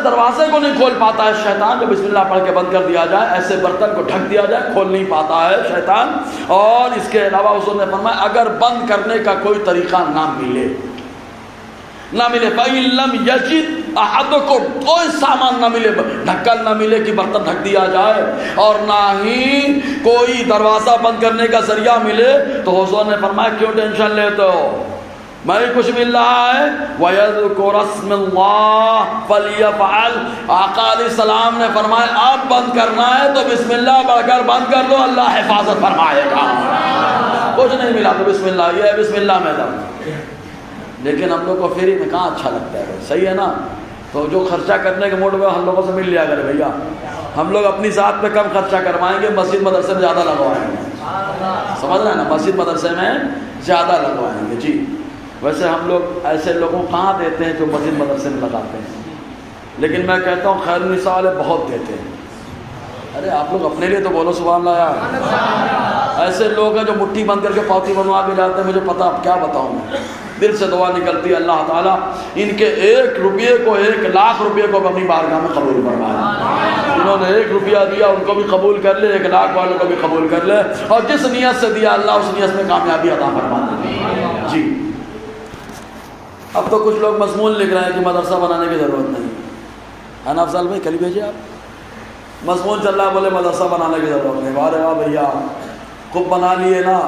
دروازے کو نہیں کھول پاتا ہے شیطان، جو بسم اللہ پڑھ کے بند کر دیا جائے، ایسے برتن کو ڈھک دیا جائے، کھول نہیں پاتا ہے شیطان۔ اور اس کے علاوہ حضور نے فرمایا اگر بند کرنے کا کوئی طریقہ نہ ملے فَإِن لَّمْ يَجِدْ أَحَدُكُمْ، کوئی سامان نہ ملے، ڈھکن نہ ملے کہ برتن ڈھک دیا جائے، اور نہ ہی کوئی دروازہ بند کرنے کا ذریعہ ملے، تو حضور نے فرمایا کیوں ٹینشن لیتے ہو، میں کچھ مل رہا ہے، وَيَذْكُرَ اسْمَ اللَّهِ فَلْيَفْعَلْ۔ آقا علیہ السلام نے فرمایا اب بند کرنا ہے تو بسم اللہ پڑھ کر بند کر لو، اللہ حفاظت فرمائے گا۔ کچھ نہیں ملا تو بسم اللہ، یہ ہے بسم اللہ میں دم۔ لیکن ہم لوگ کو فری میں کہاں اچھا لگتا ہے، صحیح ہے نا؟ تو جو خرچہ کرنے کے موڈ میں ہم لوگوں سے مل لیا کرے بھیا، ہم لوگ اپنی ذات پہ کم خرچہ کروائیں گے، مسجد مدرسے میں زیادہ لگوائیں گے، سمجھ رہے ہیں نا؟ مسجد مدرسے میں زیادہ لگوائیں گے جی۔ ویسے ہم لوگ ایسے لوگوں کہاں دیتے ہیں جو مسجد مدرسے میں لگاتے ہیں، لیکن میں کہتا ہوں خیر النساء والے بہت دیتے ہیں۔ ارے آپ لوگ اپنے لیے تو بولو سبحان اللہ یار۔ ایسے لوگ ہیں جو مٹھی بند کر کے پاوتی بنوا کے جاتے ہیں، مجھے پتا اب کیا بتاؤں میں، دل سے دعا نکلتی ہے اللہ تعالیٰ ان کے 1 روپیے کو 1 لاکھ روپیے کو اپنی بارگاہ میں قبول فرمائے۔ انہوں نے 1 روپیہ دیا ان کو بھی قبول کر لے، 1 لاکھ والوں کو بھی قبول کر لے، اور جس نیت سے دیا اللہ اس نیت میں کامیابی عطا فرما دے جی۔ اب تو کچھ لوگ مضمون لکھ رہے ہیں کہ مدرسہ بنانے کی ضرورت نہیں ہے نا، افضل بھائی کل بھیجے آپ، مضمون چل رہا ہے بولے مدرسہ بنانے کی ضرورت نہیں۔ واہ واہ بھیا خوب بنا لیے نا،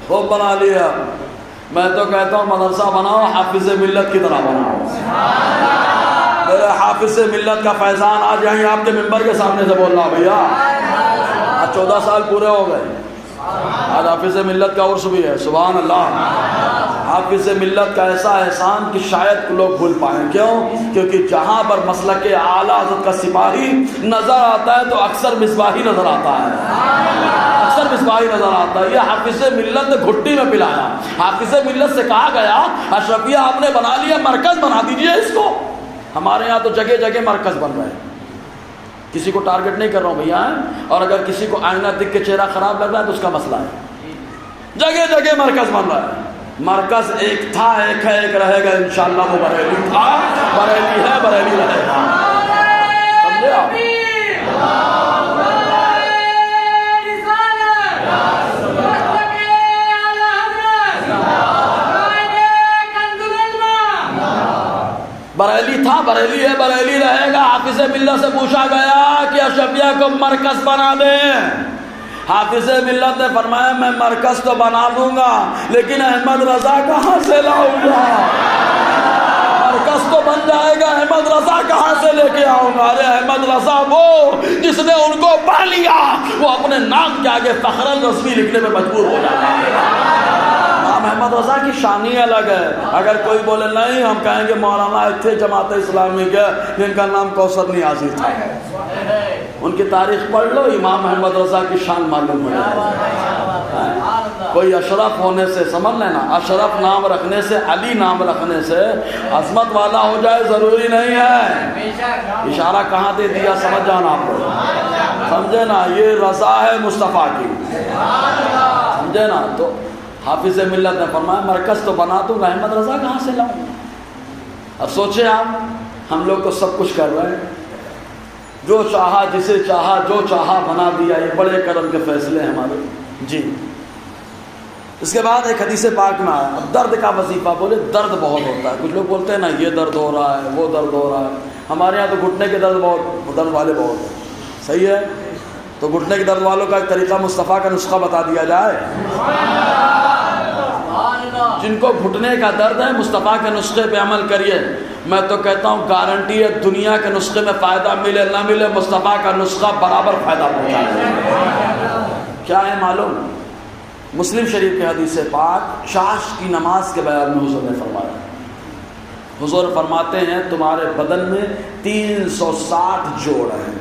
خوب بنا لیا۔ میں تو کہتا ہوں مدرسہ بناؤ حافظ ملت کی طرح بناؤ، میرے حافظ ملت کا فیضان آج یہیں آپ کے ممبر کے سامنے سے بول رہا بھیا، آج 14 سال پورے ہو گئے، آج حافظ ملت کا عرس بھی ہے، سبحان اللہ۔ حافظ ملت کا ایسا احسان کہ شاید لوگ بھول پائیں، کیوں؟ کیونکہ جہاں پر مسلک اعلیٰ حضرت کا سپاہی نظر آتا ہے تو اکثر مصباحی نظر آتا ہے، اکثر مصباحی نظر آتا ہے۔ یہ حافظ ملت نے گھٹی میں پلایا، حافظ ملت سے کہا گیا اشرفیہ آپ نے بنا لیا، مرکز بنا دیجئے اس کو۔ ہمارے یہاں تو جگہ جگہ مرکز بن رہے ہیں، کسی کو ٹارگٹ نہیں کر رہا ہوں بھیا، اور اگر کسی کو آئینہ دیکھ کے چہرہ خراب لگ رہا ہے تو اس کا مسئلہ ہے، جگہ جگہ مرکز بن رہا ہے۔ مرکز ایک تھا، ایک ہے، ایک رہے گا انشاءاللہ، وہ بریلی تھا، بریلی ہے، بریلی رہے گا، سمجھے آپ؟ بریلی تھا، بریلی ہے، بریلی رہے گا۔ حافظ ملت سے پوچھا گیا کہ اشرفیہ کو مرکز بنا دیں، حافظ ملت نے فرمایا میں مرکز تو بنا لوں گا لیکن احمد رضا کہاں سے لاؤں گا، مرکز تو بن جائے گا، احمد رضا کہاں سے لے کے آؤں گا؟ ارے احمد رضا وہ جس نے ان کو پڑھ لیا، وہ اپنے نام کے آگے فخر الرسمی لکھنے میں مجبور ہو جاتا ہے، نام امام احمد رضا کی شان ہی الگ ہے. اگر کوئی بولے نہیں ہم کہیں گے مولانا اتنے جماعت اسلامی کے جن کا نام کوثر نیازی تھا, ان کی تاریخ پڑھ لو, امام احمد رضا کی شان معلوم ہو جائے. کوئی اشرف ہونے سے سمجھ لینا, اشرف نام رکھنے سے, علی نام رکھنے سے عظمت والا ہو جائے ضروری نہیں ہے. اشارہ کہاں دے دیا سمجھ جانا آپ کو, سمجھے نا, یہ رضا ہے مصطفیٰ کی, سمجھے نا. تو حافظ ملت نے فرمایا مرکز تو بنا دوں گا, احمد رضا کہاں سے لاؤں. اب سوچیں آپ, ہم لوگ تو سب کچھ کر رہے ہیں, جو چاہا جسے چاہا جو چاہا بنا دیا, یہ بڑے کرم کے فیصلے ہیں ہمارے. جی اس کے بعد ایک حدیث پاک میں آیا, اب درد کا وظیفہ, بولے درد بہت ہوتا ہے. کچھ لوگ بولتے ہیں نا یہ درد ہو رہا ہے وہ درد ہو رہا ہے, ہمارے یہاں تو گھٹنے کے درد والے بہت ہیں. صحیح ہے, تو گھٹنے کے درد والوں کا ایک طریقہ مصطفیٰ کا نسخہ بتا دیا جائے. جن کو گھٹنے کا درد ہے مصطفیٰ کے نسخے پہ عمل کریے. میں تو کہتا ہوں گارنٹی ہے, دنیا کے نسخے میں فائدہ ملے نہ ملے, مصطفیٰ کا نسخہ برابر فائدہ پہنچائے. کیا ہے معلوم؟ مسلم شریف کے حدیث پاک چاش کی نماز کے بیان میں حضور نے فرمایا. حضور فرماتے ہیں تمہارے بدن میں 360 جوڑ ہیں,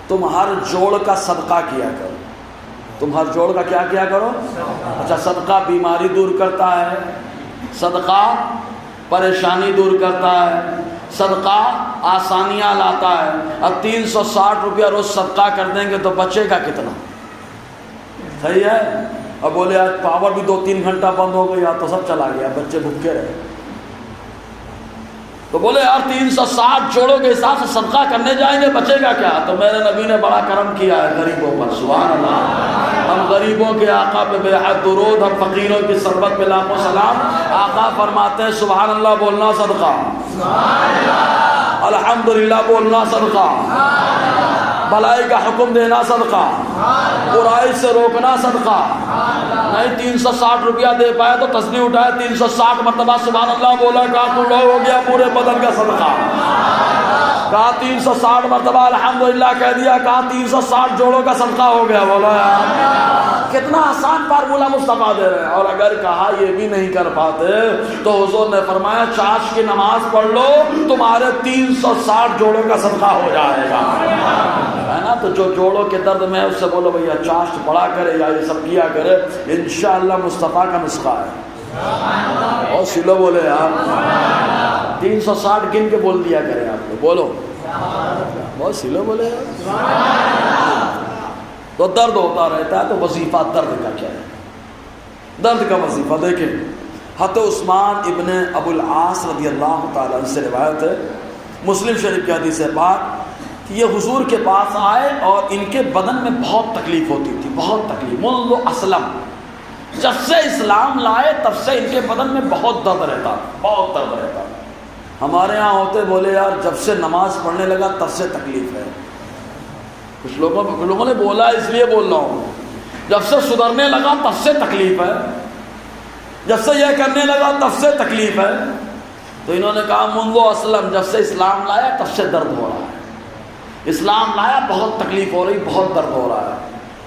تم ہر جوڑ کا صدقہ کیا کرو. تم ہر جوڑ کا کیا کیا کرو؟ اچھا, صدقہ بیماری دور کرتا ہے, صدقہ پریشانی دور کرتا ہے, صدقہ آسانیاں لاتا ہے. اب 360 روپیہ روز صدقہ کر دیں گے تو بچے گا کتنا؟ صحیح ہے. اب بولے آج پاور بھی 2-3 گھنٹہ بند ہو گیا تو سب چلا گیا, بچے بھوکے رہے. تو بولے یار 360 جوڑوں کے حساب سے صدقہ کرنے جائیں گے, بچے گا کیا؟ تو میرے نبی نے بڑا کرم کیا ہے غریبوں پر. سبحان اللہ. ہم غریبوں کے آقا پہ بے حد درود, ہم فقیروں کی سربت پہ لاکھوں سلام. آقا فرماتے ہیں سبحان اللہ بولنا صدقہ, الحمدللہ بولنا صدقہ, بھلائی کا حکم دینا صدقہ, برائی سے روکنا صدقہ. نہیں 360 روپیہ دے پائے تو تسبیح اٹھائے 360 مرتبہ سبحان اللہ بولا, کہا کلو ہو گیا پورے بدن کا صدقہ. کہا 360 مرتبہ الحمدللہ کہہ دیا, کہا 360 جوڑوں کا صدقہ ہو گیا. بولا یار کتنا آسان فارمولہ مصطفیٰ دے رہے ہیں. اور اگر کہا یہ بھی نہیں کر پاتے تو حضور نے فرمایا چاش کی نماز پڑھ لو, تمہارے 360 جوڑوں کا صدقہ ہو جائے گا. ہے نا. تو جو جوڑوں کے درد میں اس سے بولو بھیا چاشت پڑا کرے یا یہ سب کیا کرے, انشاءاللہ مصطفیٰ کا نسخہ ہے. اور سلو بولے یار 360 گن کے بول دیا کرے آپ کو, بولو بہت سلو بولے. تو درد ہوتا رہتا ہے, تو وظیفہ درد کا کیا ہے؟ درد کا وظیفہ دیکھیں, حضرت عثمان ابن ابو العاص رضی اللہ تعالیٰ عنہ سے روایت ہے, مسلم شریف کی حدیث پاک, کہ یہ حضور کے پاس آئے اور ان کے بدن میں بہت تکلیف ہوتی تھی, بہت تکلیف. منذ اسلم, جب سے اسلام لائے تب سے ان کے بدن میں بہت درد رہتا, بہت درد رہتا. ہمارے یہاں ہوتے بولے یار جب سے نماز پڑھنے لگا تب سے تکلیف ہے. کچھ لوگوں نے بولا اس لیے بول رہا ہوں, جب سے سدھرنے لگا تب سے تکلیف ہے, جب سے یہ کرنے لگا تب سے تکلیف ہے. تو انہوں نے کہا منذ اسلم, جب سے اسلام لایا تب سے درد ہو رہا ہے. اسلام لایا بہت تکلیف ہو رہی, بہت درد ہو رہا ہے.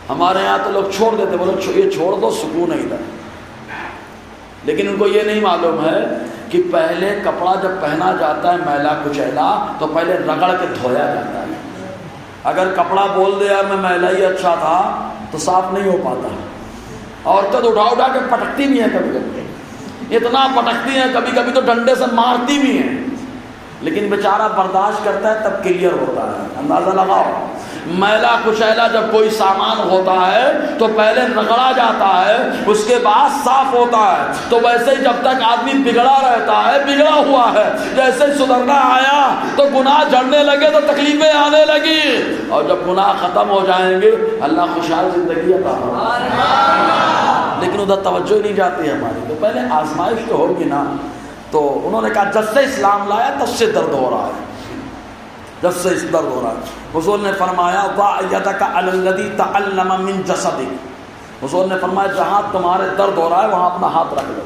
ہمارے یہاں تو لوگ چھوڑ دیتے, بولے یہ چھوڑ دو سکون ہے ادھر. لیکن ان کو یہ نہیں معلوم ہے کہ پہلے کپڑا جب پہنا جاتا ہے میلا کچیلا تو پہلے رگڑ کے دھویا جاتا ہے. اگر کپڑا بول دے یار میں میلا ہی اچھا تھا تو صاف نہیں ہو پاتا. عورتیں تو اٹھا کے پٹکتی بھی ہیں, کبھی کبھی اتنا پٹکتی ہیں, کبھی کبھی تو ڈنڈے سے مارتی بھی ہیں. لیکن بیچارہ برداشت کرتا ہے تب کلیئر ہوتا ہے. اندازہ لگاؤ, میلا کچیلا جب کوئی سامان ہوتا ہے تو پہلے رگڑا جاتا ہے, اس کے بعد صاف ہوتا ہے. تو ویسے ہی جب تک آدمی بگڑا رہتا ہے, بگڑا ہوا ہے, جیسے ہی سدھرنا آیا تو گناہ جھڑنے لگے تو تکلیفیں آنے لگی. اور جب گناہ ختم ہو جائیں گے اللہ خوشحال زندگی عطا فرمائے. لیکن ادھر توجہ نہیں جاتی ہے ہماری. تو پہلے آزمائش تو ہوگی نا. تو انہوں نے کہا جب سے اسلام لایا تب سے درد ہو رہا ہے, جب سے اس درد ہو رہا ہے. حضور نے فرمایا ضع یدک علی الذی تعلم من جسدک, حضور نے فرمایا جہاں تمہارے درد ہو رہا ہے وہاں اپنا ہاتھ رکھ لو.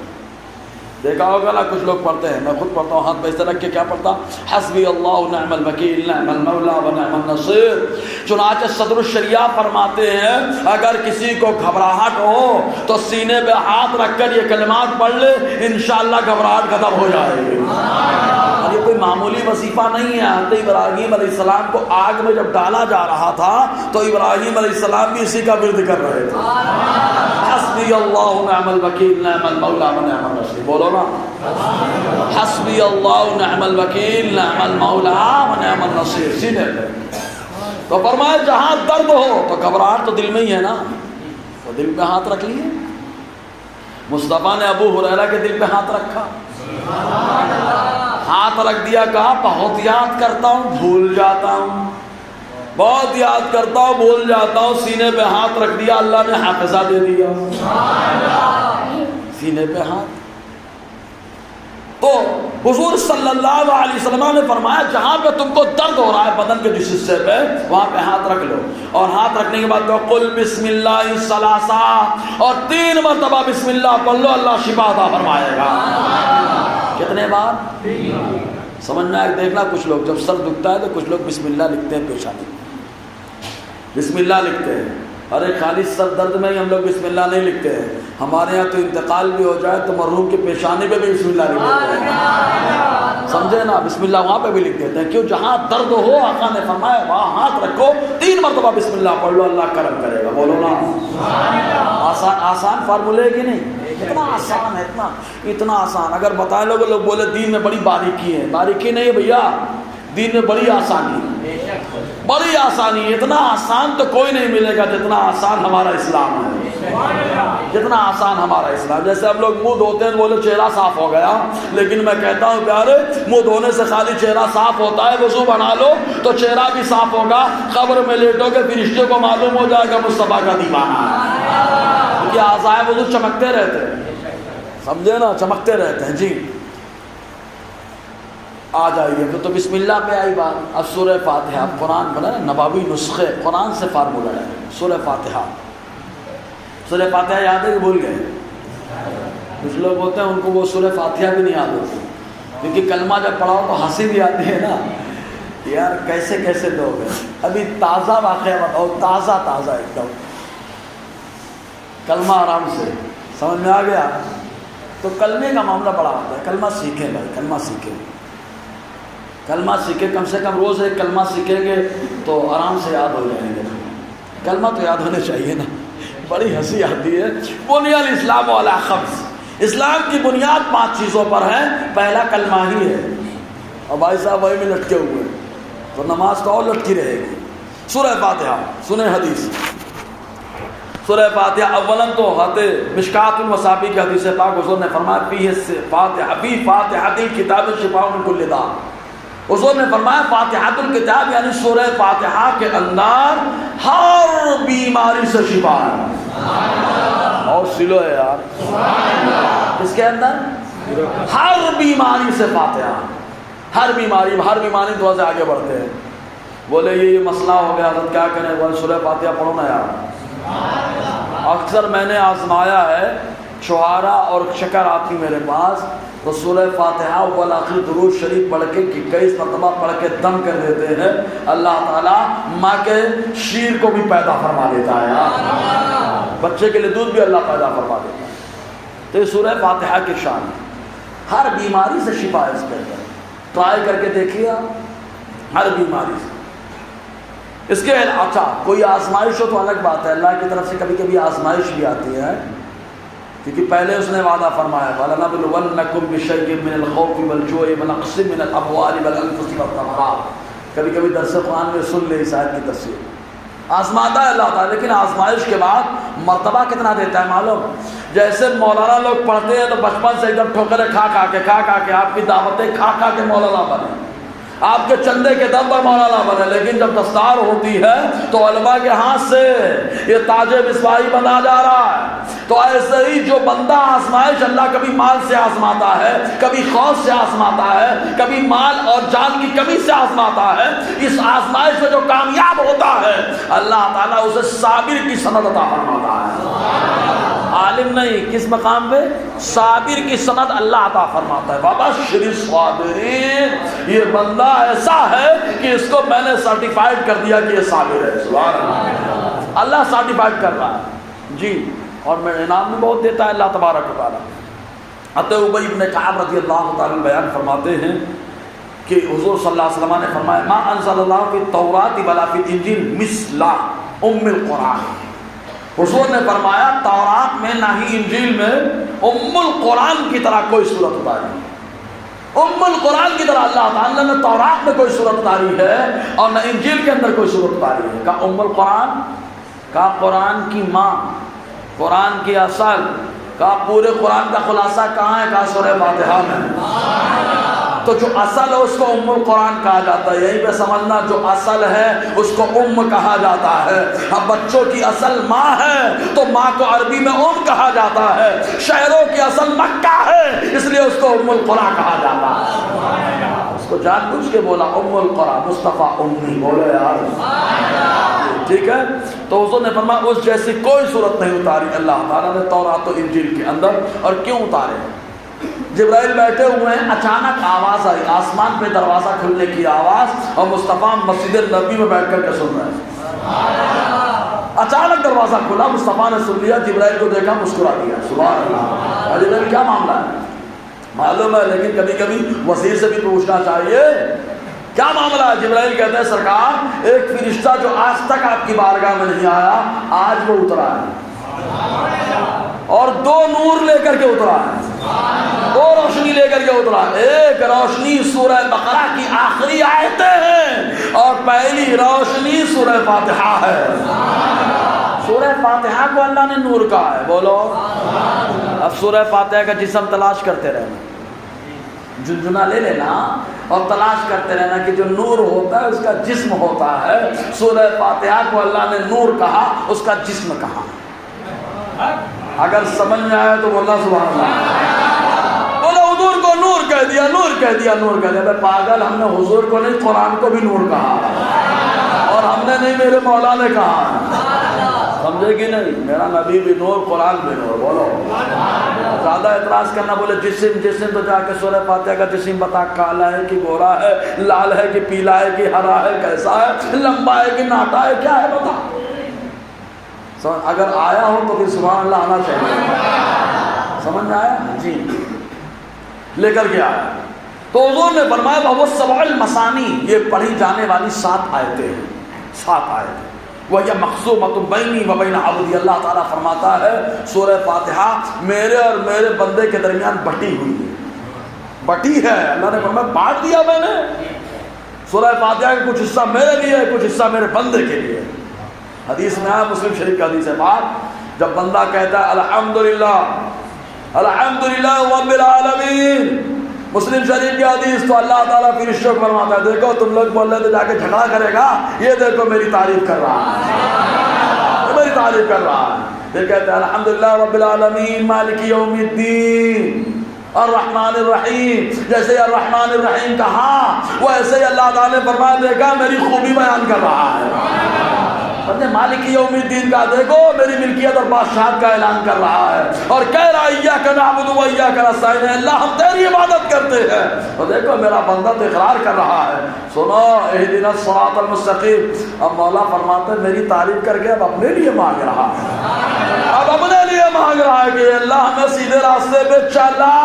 دیکھا ہوگا نا کچھ لوگ پڑھتے ہیں, میں خود پڑھتا ہوں ہاتھ پہ ایسے رکھ کے, کیا پڑھتا, حسبی اللہ نعم الوکیل نعم المولا و نعم النصیر. چنانچہ صدر الشریعہ فرماتے ہیں اگر کسی کو گھبراہٹ ہو تو سینے پہ ہاتھ رکھ کر یہ کلمات پڑھ لے، انشاءاللہ گھبراہٹ ختم ہو جائے گی۔ اور یہ کوئی معمولی وظیفہ نہیں ہے۔ حضرت ابراہیم علیہ السلام کو آگ میں جب ڈالا جا رہا تھا تو ابراہیم علیہ السلام بھی اسی کا ورد کر رہے تھے۔ حسبی اللہ نعم الوکیل نعم المولا و نعم النصیر، بولو نا، حسبی اللہ نعم الوکیل نعم المولا و نعم النصیر، سینے پہ۔ تو فرمایا جہاں درد ہو تو گھبراہٹ تو دل میں ہی ہے نا، تو دل پہ ہاتھ رکھ لیے۔ مصطفیٰ نے ابو ہریرہ کے دل پہ ہاتھ رکھا، ہاتھ رکھ دیا، کہا بہت یاد کرتا ہوں بھول جاتا ہوں، بہت یاد کرتا ہوں بھول جاتا ہوں۔ سینے پہ ہاتھ رکھ دیا، اللہ نے حافظہ دے دیا، سینے پہ ہاتھ۔ تو حضور صلی اللہ علیہ وسلم نے فرمایا جہاں پہ تم کو درد ہو رہا ہے بدن کے جس حصے پہ، وہاں پہ ہاتھ رکھ لو، اور ہاتھ رکھنے کے بعد قل بسم اللہ ثلاثا، اور 3 مرتبہ بسم اللہ پڑھ لو، اللہ شفا عطا فرمائے گا۔ کتنے بار؟ سمجھنا ہے، دیکھنا کچھ لوگ جب سر دکھتا ہے تو کچھ لوگ بسم اللہ لکھتے ہیں پیشانی، بسم اللہ لکھتے ہیں۔ ارے خالی سر درد میں ہی ہم لوگ بسم اللہ نہیں لکھتے ہیں، ہمارے یہاں تو انتقال بھی ہو جائے تو مرحوم کی پیشانی پہ بھی بسم اللہ لکھ دیتے ہیں، سمجھے نا، بسم اللہ وہاں پہ بھی لکھ دیتے ہیں، کیوں؟ جہاں درد ہو آقا نے فرمایا وہاں ہاتھ رکھو، 3 مرتبہ بسم اللہ پڑھ لو، اللہ کرم کرے گا، بولو نا۔ آسان فارمولے کی نہیں، اتنا آسان ہے، اتنا آسان۔ اگر بتائے لوگ بولے دین میں بڑی باریکی ہے، باریکی نہیں ہے بھیا، دین میں بڑی آسانی ہے، بڑی آسانی ہے۔ اتنا آسان تو کوئی نہیں ملے گا جتنا آسان ہمارا اسلام ہے، جتنا آسان ہمارا اسلام۔ جیسے ہم لوگ منہ دھوتے ہیں بولے چہرہ صاف ہو گیا، لیکن میں کہتا ہوں پیارے منہ دھونے سے خالی چہرہ صاف ہوتا ہے؟ وضو بنا لو تو چہرہ بھی صاف ہوگا، قبر میں لیٹو گے فرشتے کو معلوم ہو جائے گا مصطفیٰ کا دیوانہ ہے، کیونکہ اعضائے وضو چمکتے رہتے ہیں، سمجھے نا، چمکتے رہتے ہیں۔ جی آ جائیے تو بسم اللہ پہ آئی بات۔ اب سورہ فاتحہ، قرآن بنا نبوی نسخے، قرآن سے فارمولہ ہے۔ سورہ فاتحہ، سورہ فاتحہ یاد ہے کہ بھول گئے؟ کچھ لوگ ہوتے ہیں ان کو وہ سورہ فاتحہ بھی نہیں یاد ہوتی، کیونکہ کلمہ جب پڑھاؤ تو ہنسی بھی آتی ہے نا، یار کیسے کیسے لوگ ہیں۔ ابھی تازہ واقعہ بتاؤ، تازہ ایک دم، کلمہ آرام سے سمجھ میں آ گیا؟ تو کلمے کا معاملہ بڑا ہوتا ہے، کلمہ سیکھیں بھائی، کلمہ سیکھیں، کلمہ سیکھیں، کم سے کم روز ایک کلمہ سیکھیں گے تو آرام سے یاد ہو جائیں گے۔ کلمہ تو یاد ہونے چاہیے نا، بڑی ہنسی آتی ہے۔ بنی الاسلام علی خمس، اسلام کی بنیاد 5 چیزوں پر ہے، پہلا کلمہ ہی ہے، اور بھائی صاحب وہی میں لٹکے ہوئے تو نماز تو اور لٹکی رہے گی۔ سورہ فاتحہ سنیں حدیث، سورہ فاتحہ اولاً تو مشکات المصابیح کی حدیث پاک حضور نے فرمایا فی فاتحۃ الکتاب شفاء من کل داء، حضور نے فرمایا فاتحۃ الکتاب یعنی سورہ فاتحہ کے اندر ہر بیماری سے شفا ہے۔ اور سلو ہے یار، اس کے اندر ہر بیماری سے فاتحہ، ہر بیماری دعا سے آگے بڑھتے ہیں۔ بولے یہ مسئلہ ہو گیا حضرت کیا کریں؟ بولے سورہ فاتحہ پڑھو نا یار۔ اکثر میں نے آزمایا ہے، شعرا اور شکر آتی میرے پاس، تو سورہ فاتحہ والآخر درود شریف پڑھ کے 21 مرتبہ پڑھ کے دم کر دیتے ہیں، اللہ تعالیٰ ماں کے شیر کو بھی پیدا فرما دیتا ہے، بچے کے لیے دودھ بھی اللہ پیدا فرما دیتا ہے۔ تو یہ سورہ فاتحہ کی شان ہے، ہر بیماری سے شفا ہے اس کے اندر، ٹرائی کر کے دیکھیے آپ، ہر بیماری سے۔ اس کے اچھا کوئی آزمائش ہو تو الگ بات ہے، اللہ کی طرف سے کبھی کبھی آزمائش بھی آتی ہے، کیونکہ پہلے اس نے وعدہ فرمایا وَلَنَبْلُوَنَّكُمْ بِشَيْءٍ مِّنَ الْخَوْفِ وَالْجُوعِ وَنَقْصٍ مِّنَ الْأَمْوَالِ وَالْأَنفُسِ وَالثَّمَرَاتِ۔ کبھی کبھی درس قرآن میں سن لے اس آیت کی تفسیر، آزماتا ہے اللہ تعالیٰ، لیکن آزمائش کے بعد مرتبہ کتنا دیتا ہے معلوم؟ جیسے مولانا لوگ پڑھتے ہیں تو بچپن سے ایک دم ٹھوکریں کھا کے آپ کی دعوتیں کھا کے مولانا بنے، آپ کے چندے کے دم پر مولانا بنے، لیکن جب دستار ہوتی ہے تو علماء کے ہاتھ سے یہ تاج مصباحی بنا جا رہا ہے۔ تو ایسے ہی جو بندہ آزمائش اللہ کبھی مال سے آزماتا ہے، کبھی خوف سے آزماتا ہے، کبھی مال اور جان کی کمی سے آزماتا ہے، اس آزمائش میں جو کامیاب ہوتا ہے اللہ تعالیٰ اسے صابر کی سند عطا فرماتا ہے۔ آل ظالم نہیں، کس مقام پہ؟ صابر کی سند اللہ عطا فرماتا ہے. وبشر الصابرین، یہ بندہ ایسا ہے کہ اس کو میں نے سرٹیفائیڈ کر دیا کہ یہ صابر ہے. سبحان اللہ، اللہ سرٹیفائیڈ کر رہا ہے جی. اور میں انعام بھی بہت دیتا ہے اللہ تبارک و تعالیٰ. حضرت ابی بن کعب رضی اللہ تعالیٰ بیان فرماتے ہیں کہ حضور صلی اللہ علیہ وسلم نے فرمایا ما انزل اللہ فی التوراۃ ولا فی الانجیل مثل ام القرآن. حضور نے فرمایا تورات میں نہ ہی انجیل میں ام القرآن کی طرح کوئی صورت اتاری. ام القرآن کی طرح اللہ تعالیٰ نے تورات میں کوئی صورت اتاری ہے اور نہ انجیل کے اندر کوئی صورت اتاری ہے. کہا ام القرآن، کہا قرآن کی ماں، قرآن کی اصل. کہا پورے قرآن کا خلاصہ کہاں ہے؟ کہا سورہ فاتحہ میں. تو جو اصل ہے اس کو ام القرآن کہا جاتا ہے. یہی پہ سمجھنا جو اصل ہے اس کو ام کہا جاتا ہے. اب بچوں کی اصل ماں ہے تو ماں کو عربی میں ام کہا جاتا ہے. شہروں کی اصل مکہ ہے اس لیے اس کو ام القرآن کہا جاتا ہے. اس کو جان بوجھ کے بولا ام القرآن، مصطفیٰ امی بولے یار. ٹھیک ہے. تو حضور نے فرمایا اس جیسی کوئی صورت نہیں اتاری اللہ تعالیٰ نے تورات و انجیل کے اندر. اور کیوں اتارے؟ جبرائیل بیٹھے ہوئے ہیں، اچانک آواز آئی، آسمان پہ دروازہ کھلنے کی آواز، اور مصطفیٰ مسجد نبی میں بیٹھ کر کے سن رہے ہیں. اچانک دروازہ کھلا، مصطفیٰ نے سن لیا، جبرائیل کو دیکھا، مسکرا دیا. سبحان اللہ. جبرائیل کیا معاملہ ہے معلوم ہے، لیکن کبھی کبھی وزیر سے بھی پوچھنا چاہیے کیا معاملہ ہے. جبرائیل کہتے ہیں سرکار ایک فرشتہ جو آج تک آپ کی بارگاہ میں نہیں آیا آج وہ اترا ہے، اور دو نور لے کر کے اترا ہے، دو روشنی لے کر کے اترا. ایک روشنی سورہ بقرہ کی آخری آیتیں ہیں اور پہلی روشنی سورہ فاتحہ ہے. سورہ فاتحہ کو اللہ نے نور کہا ہے. بولو. اب سورہ فاتحہ کا جسم تلاش کرتے رہنا، جنجنا لے لینا اور تلاش کرتے رہنا کہ جو نور ہوتا ہے اس کا جسم ہوتا ہے. سورہ فاتحہ کو اللہ نے نور کہا، اس کا جسم کہا. اگر سمجھ میں آیا تو بولنا سبحان اللہ. بولو حضور کو نور کہہ دیا، نور کہہ دیا، نور کہہ دیا. پاگل، ہم نے حضور کو نہیں قرآن کو بھی نور کہا، اور ہم نے نہیں میرے مولا نے کہا. سمجھے کہ نہیں؟ میرا نبی بھی نور، قرآن بھی نور. بولو. زیادہ اعتراض کرنا، بولے جسم جسم تو جا کے سورہ فاتحہ کا جسم بتا، کالا ہے کہ گورا ہے، لال ہے کہ پیلا ہے کہ ہرا ہے، کیسا ہے، لمبا ہے کہ ناٹا ہے، کیا ہے بتا. اگر آیا ہو تو پھر سبحان اللہ آنا چاہیے. سمجھ میں آیا جی؟ لے کر کے آیا. تو حضور نے فرمایا وہ سبع المثانی، یہ پڑھی جانے والی 7 آیتیں ہیں. 7 آیتیں وَهِيَ مَقْسُومَةٌ بَيْنِي وَبَيْنَ عَبْدِي. اللہ تعالیٰ فرماتا ہے سورہ فاتحہ میرے اور میرے بندے کے درمیان بٹی ہوئی ہے. بٹی ہے، اللہ نے فرمایا بانٹ دیا میں نے. سورہ فاتحہ کا کچھ حصہ میرے لیے ہے، کچھ حصہ میرے بندے کے لیے. حدیث میں آیا، مسلم شریف کا حدیث ہے پاک، جب بندہ کہتا ہے الحمدللہ الحمدللہ رب العالمین، مسلم شریف کی حدیث، تو اللہ تعالیٰ فرشتوں کو فرماتا ہے دیکھو تم لوگ بول رہے تو جا کے جھگڑا کرے گا، یہ دیکھو میری تعریف کر رہا ہے، میری تعریف کر رہا ہے. پھر کہتے ہیں الحمدللہ رب العالمین مالک یوم الدین الرحمن الرحیم. جیسے الرحمن الرحیم کہا ویسے ہی اللہ تعالیٰ نے فرمایا دیکھا میری خوبی بیان کر رہا ہے. مالک یوم الدین کا دیکھو میری ملکیت اور بادشاہت کا اعلان کر رہا ہے، اور کہہ رہا ہے ایاک نعبد و ایاک نستعین، اللہ ہم تیری عبادت کرتے ہیں. اور دیکھو میرا بندہ تو اقرار کر رہا ہے، سنو اہدنا الصراط المستقیم. اب مولا فرماتے ہیں میری تعریف کر کے اب اپنے لیے مانگ رہا ہے، اب اپنے لیے مانگ رہا ہے کہ اللہ ہمیں سیدھے راستے پہ چلا،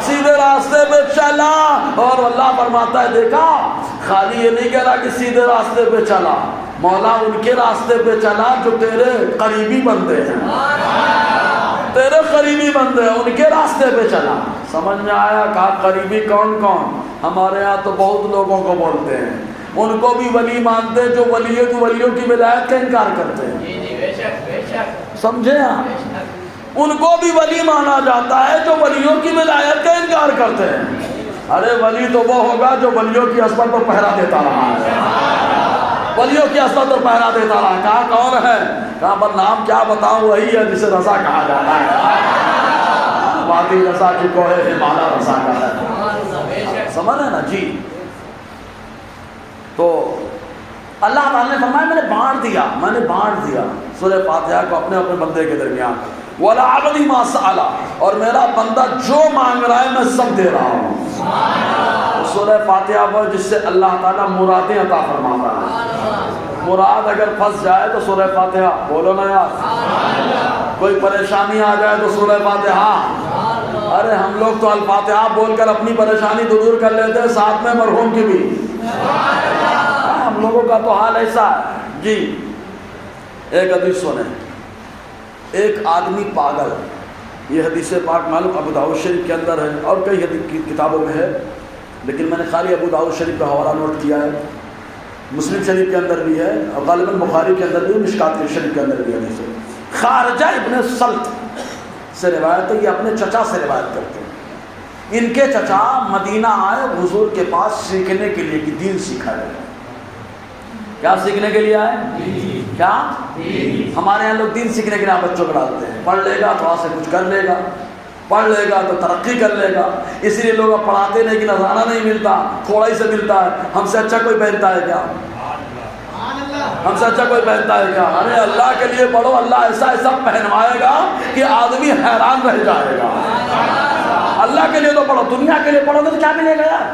سیدھے راستے پہ چلا. اور اللہ فرماتا ہے دیکھا خالی یہ نہیں کہہ رہا کہ سیدھے راستے پہ چلا، مولا ان کے راستے پہ چلا جو تیرے قریبی بندے ہیں، تیرے قریبی بندے ہیں، ان کے راستے پہ چلا. سمجھ میں آیا؟ کہا قریبی کون کون؟ ہمارے ہاں تو بہت لوگوں کو بولتے ہیں، ان کو بھی ولی مانتے ہیں جو ولیوں کی ولایت کا انکار کرتے ہیں. سمجھے آپ؟ ان کو بھی ولی مانا جاتا ہے جو ولیوں کی ولایت کا انکار کرتے ہیں. ارے ولی تو وہ ہوگا جو ولیوں کی عصمت پر پہرا دیتا رہا ہے، ولیوں کی عصمت پر پہرا دیتا رہا. کہا کون ہے؟ کہا پر نام کیا بتاؤں، وہی ہے جسے رضا کہا جاتا ہے. وادی رضا کی کوہ ہمالا رضا کا ہے. سمجھ ہے نا جی؟ تو اللہ تعالیٰ نے فرمایا میں نے بانٹ دیا سورہ فاتحہ کو اپنے بندے کے درمیان. ولا عبدی ما سأل، اور میرا بندہ جو مانگ رہا ہے میں سب دے رہا ہوں۔ سورہ فاتحہ وہ جس سے اللہ تعالیٰ مرادیں عطا فرماتا ہے۔ مراد اگر پھنس جائے تو سورہ فاتحہ بولو نا یار، کوئی پریشانی آ جائے تو سورہ فاتحہ۔ ارے ہم لوگ تو الفاتحہ بول کر اپنی پریشانی دور کر لیتے ہیں، ساتھ میں مرحوم کی بھی۔ ہم لوگوں کا تو حال ایسا ہے جی۔ ایک حدیث سنیں، ایک آدمی پاگل، یہ حدیث پاک معلوم ابو داؤد شریف کے اندر ہے اور کئی حدیث کی کتابوں میں ہے، لیکن میں نے خالی ابو داؤد شریف کا حوالہ نوٹ کیا ہے۔ مسلم شریف کے اندر بھی ہے اور غالباً بخاری کے اندر بھی ہے، مشکات شریف کے اندر بھی ہے۔ حدیث خارجہ ابن سلط سے روایت ہے، یہ اپنے چچا سے روایت کرتے ہیں۔ ان کے چچا مدینہ آئے حضور کے پاس سیکھنے کے لیے کہ دین سیکھا جائے۔ کیا سیکھنے کے لیے آئے؟ کیا؟ ہمارے یہاں لوگ دین سیکھنے کے لیے بچوں کو ڈالتے ہیں، پڑھ لے گا تو وہاں سے کچھ کر لے گا، پڑھ لے گا تو ترقی کر لے گا، اسی لیے لوگ اب پڑھاتے نہیں کہ نذرانہ نہیں ملتا، تھوڑا ہی سے ملتا ہے۔ ہم سے اچھا کوئی پہنتا ہے کیا؟ ہم سے اچھا کوئی پہنتا ہے کیا؟ ارے اللہ کے لیے پڑھو، اللہ ایسا ایسا پہنوائے گا کہ آدمی حیران رہ جائے گا۔ اللہ کے لیے تو پڑھو، دنیا کے لیے پڑھو گے تو کیا ملے گا یار؟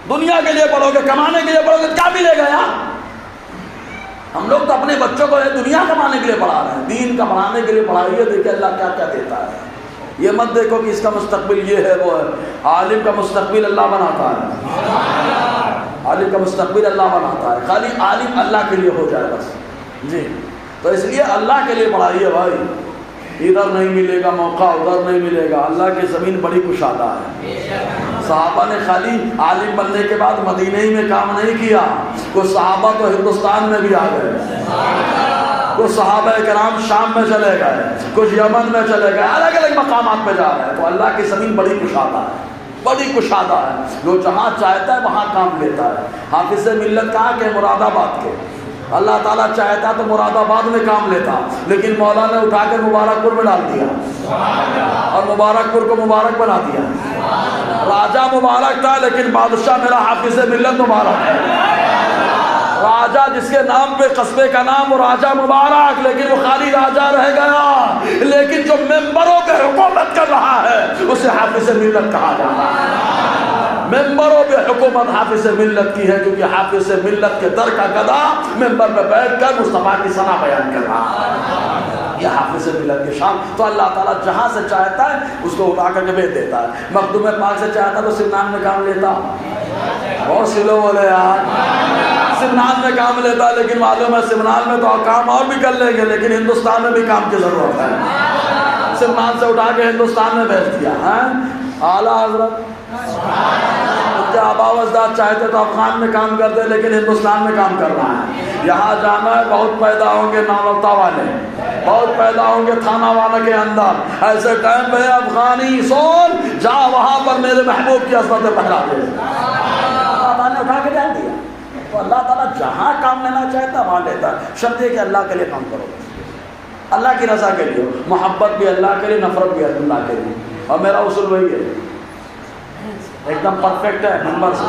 دنیا کے لیے پڑھو گے، کمانے کے لیے پڑھو گے تو کیا ملے گا یار؟ ہم لوگ تو اپنے بچوں کو دنیا کمانے کے لیے پڑھا رہے ہیں، دین کا پڑھانے کے لیے پڑھائیے، دیکھیں اللہ کیا کیا دیتا ہے۔ یہ مت دیکھو کہ اس کا مستقبل یہ ہے وہ ہے، عالم کا مستقبل اللہ بناتا ہے، عالم کا مستقبل اللہ بناتا ہے، خالی عالم اللہ کے لیے ہو جائے بس جی۔ تو اس لیے اللہ کے لیے پڑھائیے بھائی، ادھر نہیں ملے گا موقع، ادھر نہیں ملے گا، اللہ کی زمین بڑی کشادہ ہے۔ صحابہ نے خالی عالم بننے کے بعد مدینہ ہی میں کام نہیں کیا، کچھ صحابہ تو ہندوستان میں بھی آ گئے، کچھ صحابہ کرام شام میں چلے گئے، کچھ یمن میں چلے گئے، الگ الگ مقامات پہ جا رہے ہیں۔ تو اللہ کی زمین بڑی کشادہ ہے، بڑی کشادہ ہے، جو جہاں چاہتا ہے وہاں کام لیتا ہے۔ حافظ ملت کہاں کے؟ مراد آباد کے۔ اللہ تعالیٰ چاہتا تو مراد آباد میں کام لیتا، لیکن مولا نے اٹھا کے مبارک پور میں ڈال دیا اور مبارک پور کو مبارک بنا دیا۔ راجہ مبارک تھا لیکن بادشاہ میرا حافظ ملت مبارک ہے۔ راجہ جس کے نام پہ قصبے کا نام وہ راجہ مبارک، لیکن وہ خالی راجہ رہ گیا، لیکن جو ممبروں پہ حکومت کر رہا ہے اسے حافظ ملت کہا جاتا ہے۔ ممبروں پہ حکومت حافظ ملت کی ہے، کیونکہ حافظ ملت کے در کا گدا ممبر پہ بیٹھ کر مصطفیٰ کی ثنا بیان کر رہا ہے۔ یہ حافظ ملت کی شان۔ تو اللہ تعالیٰ جہاں سے چاہتا ہے اس کو اٹھا کر کے بھیج دیتا ہے۔ مخدوم پاک سے چاہتا تو سمنان میں کام لیتا، بہت سلو بولے یار، سمنان میں کام لیتا، لیکن معلوم ہے سمنان میں تو کام اور بھی کر لیں گے، لیکن ہندوستان میں بھی کام کی ضرورت ہے۔ سمنان سے اٹھا کے ہندوستان میں بھیج دیا ہے۔ اعلیٰ حضرت ان کے آبا و اجداد چاہتے تو افغان میں کام کرتے، لیکن ہندوستان میں کام کر رہا ہے۔ یہاں جانا ہے، بہت پیدا ہوں گے نالوتا والے، بہت پیدا ہوں گے تھانہ والا کے اندر، ایسے ٹائم پہ افغانی سون جا وہاں پر میرے محبوب کی عظمتیں پہلا دے۔ اللہ نے اٹھا کے ڈال دیا۔ تو اللہ تعالیٰ جہاں کام لینا چاہتا وہاں لیتا ہے، شرط یہ کہ اللہ کے لیے کام کرو، اللہ کی رضا کے لیے، محبت بھی اللہ کے لیے، نفرت بھی اللہ کے لیے۔ اور میرا اصول وہی ہے، ایک دم پرفیکٹ ہے نمبر سے،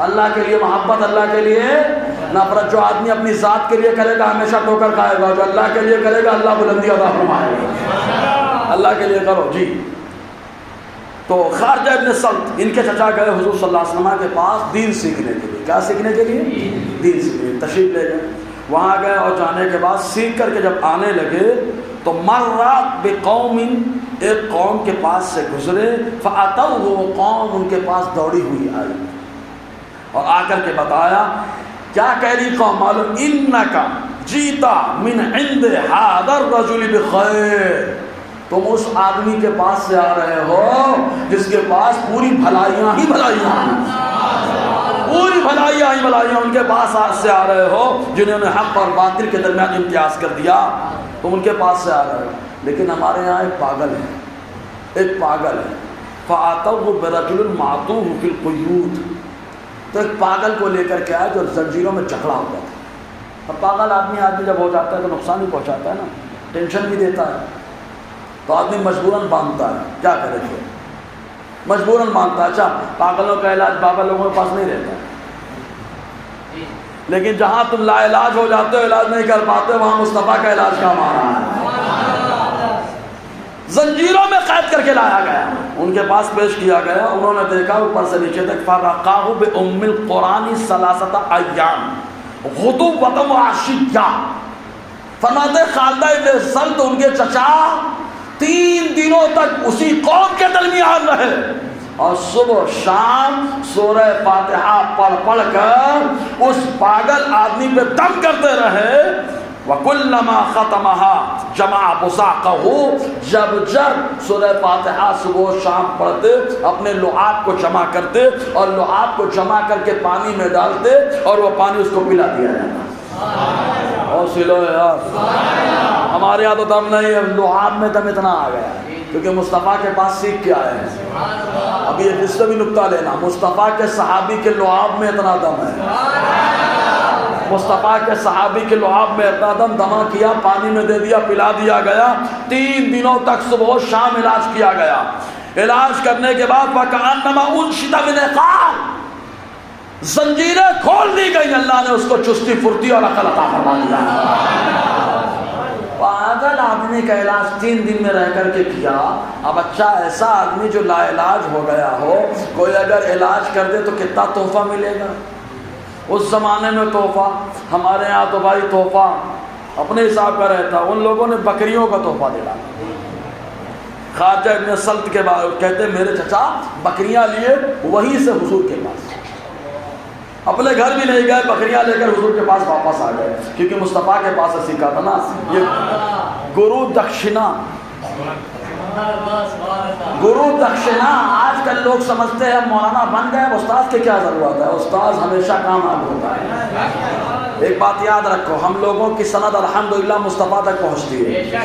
اللہ کے لیے محبت، اللہ کے لیے نفرت۔ جو آدمی اپنی ذات کے لیے کرے گا ہمیشہ ٹھوکر کھائے گا، جو اللہ کے لیے کرے گا اللہ بلندی عطا فرمائے گا۔ اللہ کے لیے کرو جی۔ تو خارجہ ابن سلط ان کے چچا گئے حضور صلی اللہ علیہ وسلم کے پاس دین سیکھنے کے لیے۔ کیا سیکھنے کے لیے؟ دین سیکھنے، تشریف لے گئے وہاں گئے، اور جانے کے بعد سیکھ کر کے جب آنے لگے تو مرات بقوم، ایک قوم کے پاس سے گزرے، فَأَتَوْهُ، وہ قوم ان کے پاس دوڑی ہوئی آئی اور آ کر کے بتایا، کیا کہہ رہی قوم معلوم؟ إِنَّكَ جِئْتَ مِنْ عِنْدِ هَذَا الرَّجُلِ بِخَيْرٍ، تم اس آدمی کے پاس سے آ رہے ہو جس کے پاس پوری بھلائیاں ہی بھلائیاں ہیں، پوری بھلائیاں ہی بھلائیاں، ان کے پاس سے آ رہے ہو جنہوں نے حق اور باطل کے درمیان امتیاز کر دیا، تم ان کے پاس سے آ رہے ہو۔ لیکن ہمارے یہاں ایک پاگل ہے، ایک پاگل ہے، فَآتَوْهُ بِرَجُلٍ مَعْطُوهُ فِي الْقُيُودِ، تو ایک پاگل کو لے کر کے آیا جو زنجیروں میں جکڑا ہوتا تھا۔ اب پاگل آدمی جب ہو جاتا ہے تو نقصان ہی پہنچاتا ہے نا، ٹینشن بھی دیتا ہے، تو آدمی مجبوراً باندھتا ہے، کیا کرے پھر، مجبوراً باندھتا ہے۔ اچھا پاگلوں کا علاج بابا لوگوں کے پاس نہیں رہتا ہے، لیکن جہاں تم لا علاج ہو جاتے ہو، علاج نہیں کر پاتے، وہاں مصطفیٰ کا علاج کام آ رہا ہے۔ زنجیروں میں قید کر کے لایا گیا، ان کے پاس پیش کیا گیا، انہوں نے دیکھا اوپر سے نیچے تک فرقاہ بأم القرآن ثلاثۃ ایام غدوۃ وعشیہ، فرماتے خالدہ ابن سلط ان کے چچا 3 دنوں تک اسی قوم کے درمیان رہے اور صبح شام سورہ فاتحہ پڑھ پڑھ کر اس پاگل آدمی پہ دم کرتے رہے۔ وَكُلَّمَا خَتَمَهَا جَمَعَ بُسَاقَهُ، جب سورہ فاتحہ صبح و شام پڑھتے اپنے لعاب کو جمع کرتے اور لعاب کو جمع کر کے پانی میں ڈالتے اور وہ پانی اس کو پلا دیا جاتا۔ اور سلو یار، ہمارے یہاں تو دم نہیں ہے، لعاب میں دم اتنا آ گیا کیونکہ مصطفیٰ کے پاس سیکھ کے آئے ہیں۔ ابھی یہ اس سے بھی نکتہ لینا، مصطفیٰ کے صحابی کے لعاب میں اتنا دم ہے، مصطفیٰ کے صحابی کے لعاب میں اتنا دمہ کیا، پانی میں دے دیا، پلا دیا گیا، 3 دنوں تک صبح و شام علاج کیا گیا۔ علاج کرنے کے بعد وَكَأَنَّمَا أُنشِدَ مِنْ عِقَالٍ، زنجیریں کھول دی گئی، اللہ نے اس کو چستی پھرتی اور عقل عطا فرما دیا۔ پاگل آدمی کا علاج 3 دن میں رہ کر کے کیا، اب اچھا ایسا آدمی جو لا علاج ہو گیا ہو، کوئی اگر علاج کر دے تو کتنا تحفہ ملے گا؟ اس زمانے میں تحفہ، ہمارے یہاں تو بھائی تحفہ اپنے حساب کا رہتا، ان لوگوں نے بکریوں کا تحفہ دلا۔ خواجہ ابن سلط کے بعد کہتے میرے چچا بکریاں لیے وہیں سے حضور کے پاس، اپنے گھر بھی نہیں گئے، بکریاں لے کر حضور کے پاس واپس آ گئے، کیونکہ مصطفیٰ کے پاس سے سیکھا تھا نا یہ گرو دکشنا۔ گرو دکشنا آج کل لوگ سمجھتے ہیں مولانا بن گئے، استاد کی کیا ضرورت ہے، استاد ہمیشہ کامیاب ہوتا ہے۔ ایک بات یاد رکھو، ہم لوگوں کی سند الحمدللہ مصطفیٰ تک پہنچتی ہے،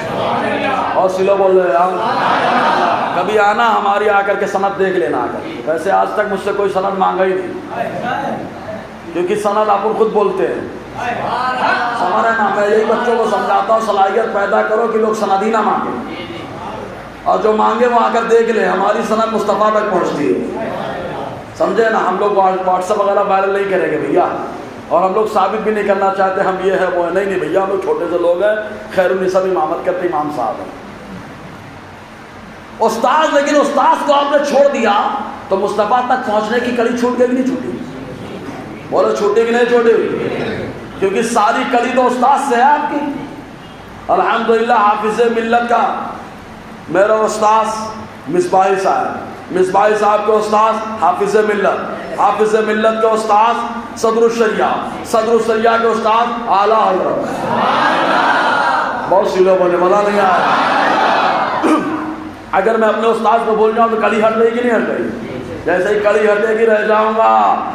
اور سلو بول رہے ہیں کبھی آنا ہماری آ کر کے سند دیکھ لینا آ کر۔ ویسے آج تک مجھ سے کوئی سند مانگا ہی نہیں، کیونکہ سند آپ خود بولتے ہیں، سمجھ رہے نا، میں یہی بچوں کو سمجھاتا ہوں صلاحیت پیدا کرو کہ لوگ سند ہی نہ مانگیں، اور جو مانگے وہ آ کر دیکھ لیں، ہماری سند مصطفیٰ تک پہنچتی ہے، سمجھے نا۔ ہم لوگ واٹس ایپ وغیرہ وائرل نہیں کریں گے بھیا، اور ہم لوگ ثابت بھی نہیں کرنا چاہتے ہم یہ ہے وہ ہے، نہیں بھیا، ہم لوگ چھوٹے سے لوگ ہیں، خیر النسب امامت کرتے امام صاحب ہیں، استاد، لیکن استاد کو آپ نے چھوڑ دیا تو مصطفیٰ تک پہنچنے کی کڑی چھوٹ گئی کہ نہیں چھوٹی؟ بولو چھوٹی کہ نہیں چھوٹی؟ کیونکہ ساری کڑی تو استاد سے ہے آپ کی۔ الحمدللہ حافظ ملت کا میرا استاد مصباحی صاحب، مصباحی صاحب کے استاد حافظ ملت، حافظ ملت کے استاد صدر الشریعہ، صدر الشریعہ کے استاد اعلیٰ حضرت۔ بہت سی لوگوں نے مزہ نہیں آیا۔ اگر میں اپنے استاد کو بول جاؤں تو کڑی ہٹ رہی کہ نہیں ہٹ رہی؟ جیسے ہی کڑی ہٹے گی رہ جاؤں گا۔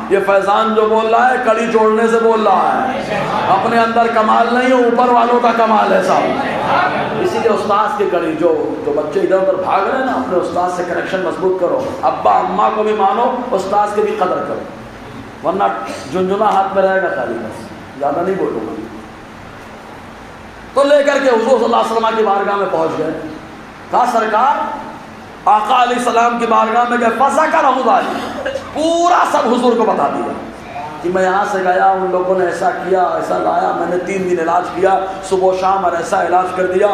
یہ فیضان جو بول رہا ہے کڑی جوڑنے سے بول رہا ہے، اپنے اندر کمال نہیں ہے، اوپر والوں کا کمال ہے صاحب۔ اسی لیے استاد کی کڑی، جو بچے ادھر ادھر بھاگ رہے ہیں نا، اپنے استاد سے کنیکشن مضبوط کرو، ابا اماں کو بھی مانو، استاد کی بھی قدر کرو، ورنہ جھنجھنا ہاتھ میں رہے گا خالی، بس زیادہ نہیں بولوں گا۔ تو لے کر کے حضور صلی اللہ علیہ وسلم کی بارگاہ میں پہنچ گئے، کہا سرکار، آقا علیہ السلام کی بارگاہ میں گئے، فَذَكَرَهُ ذَلِكَ، پورا سب حضور کو بتا دیا کہ میں یہاں سے گیا، ان لوگوں نے ایسا کیا، ایسا لایا، میں نے 3 دن علاج کیا، صبح و شام اور ایسا علاج کر دیا،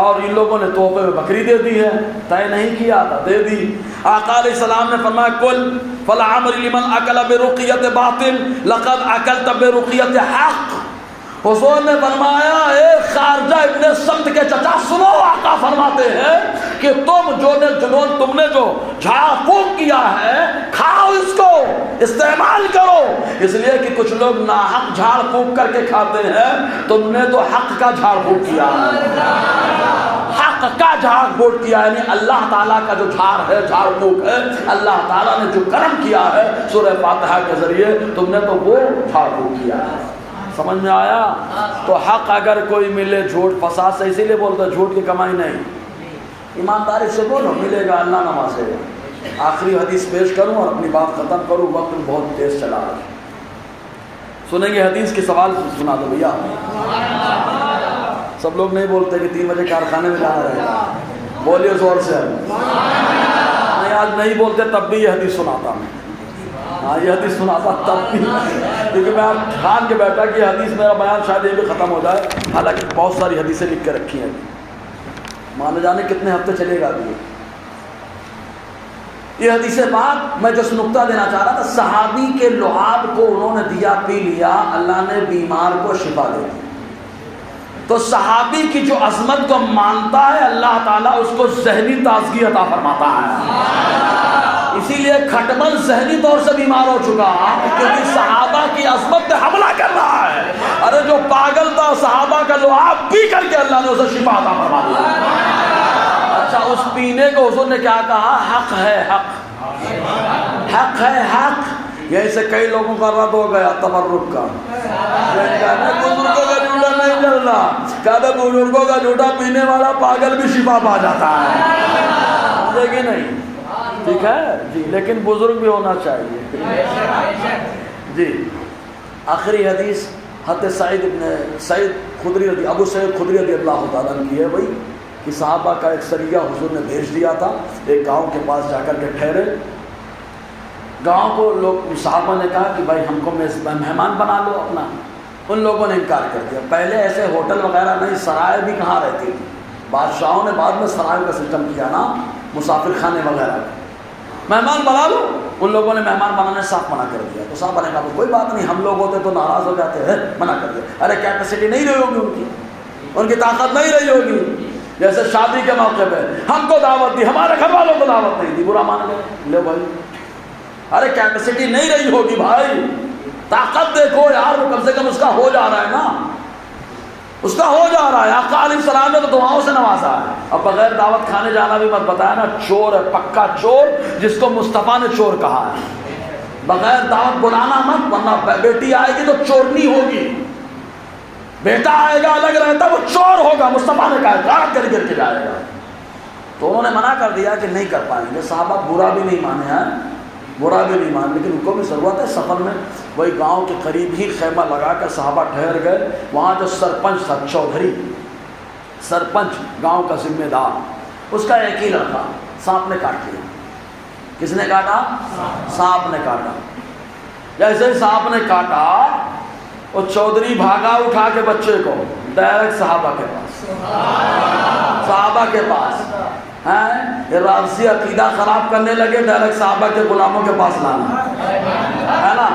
اور ان لوگوں نے تحفے میں بکری دے دی ہے، طے نہیں کیا تھا، دے دی۔ آقا علیہ السلام نے فرمایا کل فَلَعَمْرِ لِمَنْ أَكَلَ بِرُقِيَّةِ بَاطِلٍ لَقَدْ أَكَلْتَ بِرُقِيَّةِ حَقٍّ۔ حضور نے فرمایا اے خارجہ ابن سلط کے چچا سنو، آقا فرماتے ہیں کہ تم نے جو جھاڑ پھونک کیا ہے، کھاؤ اس کو، استعمال کرو، اس لیے کہ کچھ لوگ ناحق جھاڑ پھونک کر کے کھاتے ہیں، تم نے تو حق کا جھاڑ پھونک کیا، حق کا جھاڑ پھونک کیا، یعنی اللہ تعالیٰ کا جو جھاڑ ہے، جھاڑ پھونک ہے، اللہ تعالیٰ نے جو کرم کیا ہے سورہ فاتحہ کے ذریعے، تم نے تو وہ جھاڑ پھونک کیا ہے۔ سمجھ میں آیا؟ تو حق اگر کوئی ملے، جھوٹ فساد سے، اسی لیے بولتا ہے جھوٹ کی کمائی نہیں، ایمانداری سے بولو، ملے گا، اللہ نوازے گا۔ آخری حدیث پیش کروں اور اپنی بات ختم کروں، وقت بہت تیز چلا ہے، سنیں گے حدیث کی، سوال سنا دو بھیا۔ سب لوگ نہیں بولتے کہ 3 بجے کارخانے میں جانا رہے گا، بولیے زور سے۔ نہیں آج نہیں بولتے تب بھی یہ حدیث سناتا ہوں، ہاں یہ حدیث سناتا تب بھی، کیونکہ میں ٹھان کے بیٹھا کہ حدیث میرا بیان شاید یہ بھی ختم ہو جائے، حالانکہ بہت ساری حدیثیں لکھ کے رکھی ہیں۔ مان جانے کتنے ہفتے چلے گا ابھی یہ حدیث پاک. میں جو نقطہ دینا چاہ رہا تھا, صحابی کے لعاب کو انہوں نے دیا, پی لیا, اللہ نے بیمار کو شفا دے دی. تو صحابی کی جو عظمت کو مانتا ہے اللہ تعالیٰ اس کو ذہنی تازگی عطا فرماتا ہے. اسی لیے کھٹمل ذہنی طور سے بیمار ہو چکا کیونکہ صحابہ کی عظمت پہ حملہ کر رہا ہے. ارے جو پاگل تھا صحابہ کا لعاب پی کر کے اللہ نے اسے شفا عطا فرما دیا. اچھا اس پینے کو حضور نے کیا کہا؟ حق ہے, حق, حق ہے, حق. یہیں سے کئی لوگوں کا رد ہو گیا تبرک کا. بزرگوں کا جھوٹا نہیں چل رہا, کہتے بزرگوں کا جھوٹا پینے والا پاگل بھی شفا پا جاتا ہے. لیکن نہیں, ٹھیک ہے جی, لیکن بزرگ بھی ہونا چاہیے جی. آخری حدیث حضرت سعید خدری رضی ابو سعید خدری رضی اللہ تعالیٰ عنہ کی ہے بھائی کہ صحابہ کا ایک سریہ حضور نے بھیج دیا تھا, ایک گاؤں کے پاس جا کر کے ٹھہرے. گاؤں کو لوگ صحابہ نے کہا کہ بھائی ہم کو مہمان بنا لو اپنا. ان لوگوں نے انکار کر دیا. پہلے ایسے ہوٹل وغیرہ نہیں, سرائے بھی کہاں رہتی تھی, بادشاہوں نے بعد میں سرائے کا سسٹم کیا نا, مسافر خانے وغیرہ. مہمان بنا لو. ان لوگوں نے مہمان بنانے صاف منع کر دیا. تو صحابہ نے کہا کوئی بات نہیں, ہم لوگ ہوتے تو ناراض ہو جاتے ہیں, منع کر دیا. ارے کیپیسٹی نہیں رہی ہوگی ان کی طاقت نہیں رہی ہوگی. جیسے شادی کے موقع پہ ہم کو دعوت دی, ہمارے گھر والوں کو دعوت نہیں دی, برا مان گئے. لے بھائی, ارے کیپیسٹی نہیں رہی ہوگی بھائی, طاقت دیکھو یار, وہ کم سے کم اس کا ہو جا رہا ہے نا, اس کا ہو جا رہا ہے. آقا علیہ السلام نے تو دعاؤں سے نوازا ہے. اب بغیر دعوت کھانے جانا بھی مت بتایا نا, چور ہے, پکا چور, جس کو مصطفیٰ نے چور کہا ہے. بغیر دعوت بلانا مت, ورنہ بیٹی آئے گی تو چورنی ہوگی, بیٹا آئے گا الگ رہتا وہ چور ہوگا. مصطفیٰ نے کہا غارت کر گر کے جائے گا. تو انہوں نے منع کر دیا کہ نہیں کر پائیں گے. صحابہ برا بھی نہیں مانے ہیں, برا بھی نہیں مان, لیکن ان کو بھی ضرورت ہے. سفر میں وہی گاؤں کے قریب ہی خیمہ لگا کر صحابہ ٹھہر گئے. وہاں جو سرپنچ تھا, چودھری سرپنچ, گاؤں کا ذمہ دار, اس کا ایک ہی لڑکا سانپ نے کاٹ لیا. کس نے کاٹا؟ سانپ نے کاٹا. جیسے ہی سانپ نے کاٹا وہ چودھری بھاگا اٹھا کے بچے کو ڈائریکٹ صحابہ کے پاس, صحابہ کے پاس ہیں. یہ رافضی عقیدہ خراب کرنے لگے, ڈائریکٹ صحابہ کے غلاموں کے پاس لانا ہے نا.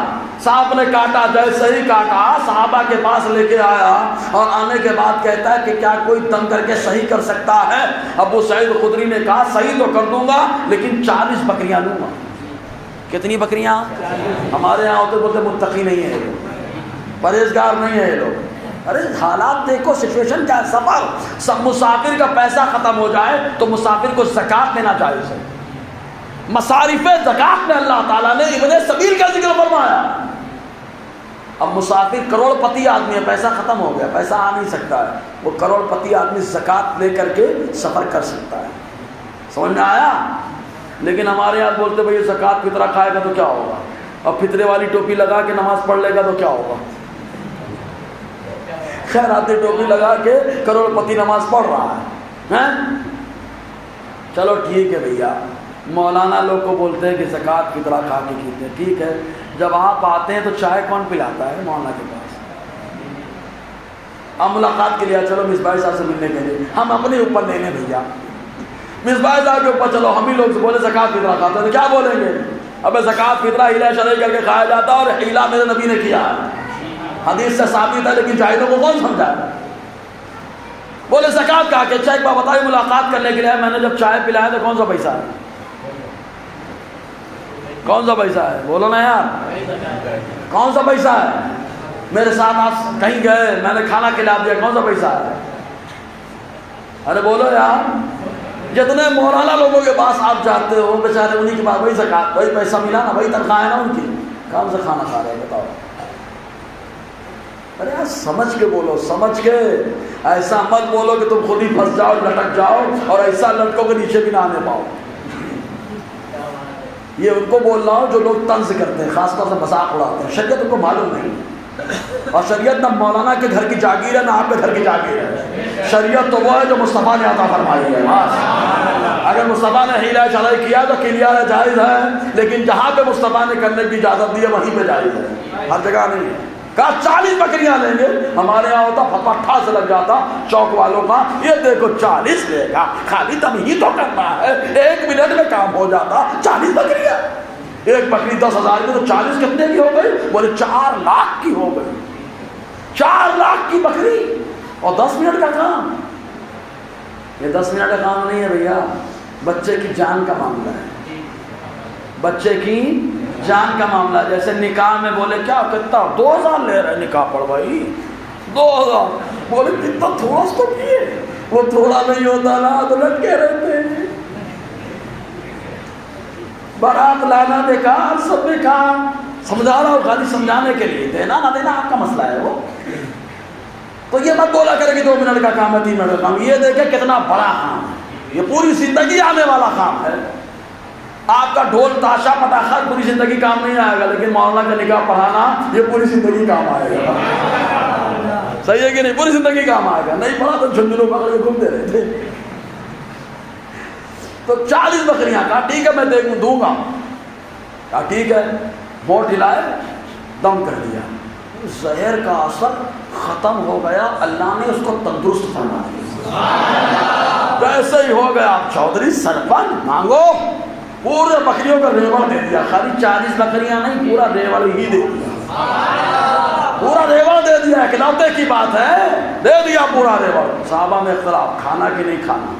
سانپ نے کاٹا, جیسے ہی کاٹا صحابہ کے پاس لے کے آیا, اور آنے کے بعد کہتا ہے کہ کیا کوئی دم کر کے صحیح کر سکتا ہے؟ ابو سعید خدری نے کہا صحیح تو کر دوں گا, لیکن 40 بکریاں لوں گا. کتنی بکریاں؟ ہمارے یہاں ہوتے بولتے متقی نہیں ہے, پرہیزگار نہیں ہے یہ لوگ. ارے حالات دیکھو, سچویشن کیا ہے. سفر, سب مسافر کا پیسہ ختم ہو جائے تو مسافر کو زکوٰۃ دینا چاہیے. مصارف زکوٰۃ میں اللہ تعالیٰ نے ابن سبیل کا ذکر فرمایا. اب مسافر کروڑ پتی آدمی ہے, پیسہ ختم ہو گیا, پیسہ آ نہیں سکتا ہے, وہ کروڑ پتی آدمی زکوٰۃ لے کر کے سفر کر سکتا ہے. سمجھ میں آیا؟ لیکن ہمارے یہاں بولتے بھائی زکوٰۃ فطرہ کھائے گا تو کیا ہوگا, اب فطرے والی ٹوپی لگا کے نماز پڑھ لے گا تو کیا ہوگا. خیراتی ٹوپی لگا کے کروڑ پتی نماز پڑھ رہا ہے. چلو ٹھیک ہے بھیا, مولانا لوگ کو بولتے ہیں کہ زکوٰۃ فطرہ کھا کے کیتے ہیں, ٹھیک ہے. جب آپ آتے ہیں تو چائے کون پلاتا ہے مولانا کے پاس؟ ہم ملاقات کے لیے چلو مصباح صاحب سے ملنے کے لیے, ہم اپنے اوپر لے لیں بھیا. مصباح صاحب کے اوپر چلو, ہم ہی لوگ سے بولے زکوٰۃ فطرہ کھاتے ہیں, تو کیا بولیں گے؟ ابے زکوٰۃ فطرہ ہیلا شرعی کر کے کھایا جاتا ہے, اور ہیلا میرے نبی نے کیا ہے, حدیث سے ثابت ہے, لیکن جاہلوں کو کون سمجھا ہے؟ بولے زکوٰۃ کہا کہ اچھا ایک بات بتائیے, ملاقات کرنے کے لیے میں نے جب چائے پلایا تو کون سا پیسہ ہے؟ کون سا پیسہ ہے؟ بولو نا یار, کون سا پیسہ ہے؟ میرے ساتھ آپ کہیں گئے, میں نے کھانا کھلا دیا, کون سا پیسہ ہے؟ ارے بولو یار. جتنے مولانا لوگوں کے پاس آپ جاتے ہو بیچارے, انہیں کے پاس وہی زکوٰۃ, وہی پیسہ ملا نا, وہی تنخواہ ہے نا ان کی, کون سا کھانا کھا رہے ہیں بتاؤ. ارے یار سمجھ کے بولو, سمجھ کے. ایسا مت بولو کہ تم خود ہی پھنس جاؤ, لٹک جاؤ, اور ایسا لٹکوں کے نیچے بھی نہ آنے پاؤ. یہ ان کو بول رہا ہوں جو لوگ طنز کرتے ہیں, خاص طور سے مذاق اڑاتے ہیں. شریعت ان کو معلوم نہیں, اور شریعت نہ مولانا کے گھر کی جاگیر ہے, نہ آپ کے گھر کی جاگیر ہے. شریعت تو وہ ہے جو مصطفیٰ نے عطا فرمائی ہے. اگر مصطفیٰ نے ہیلا شرعی کیا تو کلیہ جائز ہے, لیکن جہاں پہ مصطفیٰ نے کرنے کی اجازت دی ہے وہیں پہ جائز ہے, ہر جگہ نہیں ہے. کہا 40 بکریاں لیں گے. ہمارے یہاں ہوتا فتوا ٹھا سے لگ جاتا چوک والوں کا, یہ دیکھو 40 لے گا, خالی تم ہی تو کرنا ہے, 1 منٹ میں کام ہو جاتا. 40 بکریاں, ایک بکری 10,000 کی, تو 40 کتنے کی ہو گئی؟ بولے 4 لاکھ کی ہو گئی. 4 لاکھ کی بکری اور 10 منٹ کا کام. یہ 10 منٹ کا کام نہیں ہے بھیا, بچے کی جان کا معاملہ ہے. بچے کی جان کا معاملہ. جیسے نکاح میں بولے کیا کتنا 2,000 لے رہے نکاح پر بھائی, 2,000. بولے کتنا تھوڑا سا کیے, وہ تھوڑا نہیں ہوتا نا تو لٹکے رہتے ہیں. بارات لانا بیکار, سب بیکار. سمجھا رہا ہوں خالی سمجھانے کے لیے, دینا نہ دینا آپ کا مسئلہ ہے وہ. تو یہ مت بولا کرے کہ 2 منٹ کا کام ہے 3 منٹ کا کام. یہ دیکھیں کتنا بڑا کام ہے, یہ پوری زندگی آنے والا کام ہے. آپ کا ڈھول تاشا پٹاخہ پوری زندگی کام نہیں آئے گا, لیکن مولانا کا نکاح پڑھانا یہ پوری زندگی کام آئے گا. صحیح ہے کہ نہیں؟ پوری زندگی کام آئے گا. نہیں پڑھا تو جھنجھنوں پکڑ کے گھومتے رہتے. تو 40 بکریاں. کہا ٹھیک ہے میں دوں گا. کہا ٹھیک ہے. موٹ ہلائے, دم کر دیا. زہر کا اثر ختم ہو گیا, اللہ نے اس کو تندرست فرما دیا. ویسے ہی ہو گیا. چودھری سرپنچ مانگو. پورے بکریوں کا ریوڑ دے دیا. خالی 40 بکریاں نہیں, پورا ریوڑ ہی دے دیا. پورا ریوڑ دے دیا. اکلوتے کی بات ہے, دے دیا پورا ریوڑ. صحابہ میں اختلاف, کھانا کہ نہیں کھانا,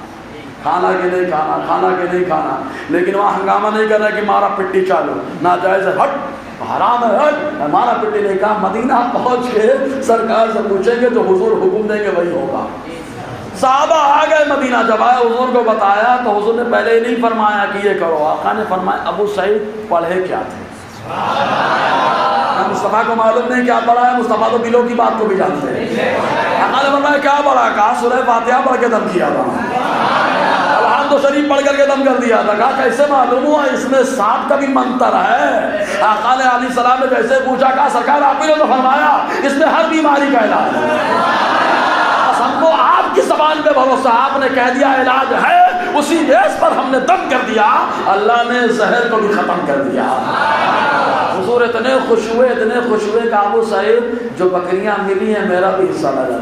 کھانا کہ نہیں کھانا, کھانا کہ نہیں کھانا. لیکن وہاں ہنگامہ نہیں کر رہا کہ مارا پٹی چالو, ناجائز ہے, ہٹ حرام ہے, ہٹ ہمارا پٹی نہیں. کہا مدینہ پہنچ کے سرکار سے پوچھیں گے جو حضور حکم دیں گے وہی ہوگا. صحابہ آ گئے مدینہ. جب آئے حضور کو بتایا تو حضور نے پہلے ہی نہیں فرمایا کہ یہ کرو. آقا نے فرمایا ابو سعید پڑھے کیا تھے. مصطفیٰ کو معلوم نہیں کیا پڑھا ہے, مصطفیٰ تو دلوں کی بات کو بھی جانتے ہیں. آقا نے فرمایا کیا پڑھا؟ کہا سورہ فاتحہ پڑھ کے دم کیا تھا, الحمد شریف پڑھ کر کے دم کر دیا تھا. کہا کیسے معلوم ہوا؟ اس میں سانپ کا بھی منتر ہے. آقا نے علیہ السلام نے جیسے پوچھا, کہا سرکار آپ نے تو فرمایا اس میں ہر بیماری کا علاج ہے. ہم کو آپ کی زبان پہ بھروسہ, آپ نے کہہ دیا علاج ہے, اسی بیس پر ہم نے دم کر دیا. اللہ نے زہر کو بھی ختم کر دیا. حضور اتنے خوش ہوئے کہ ابو سعید جو بکریاں ملی ہیں میرا بھی حصہ لگا.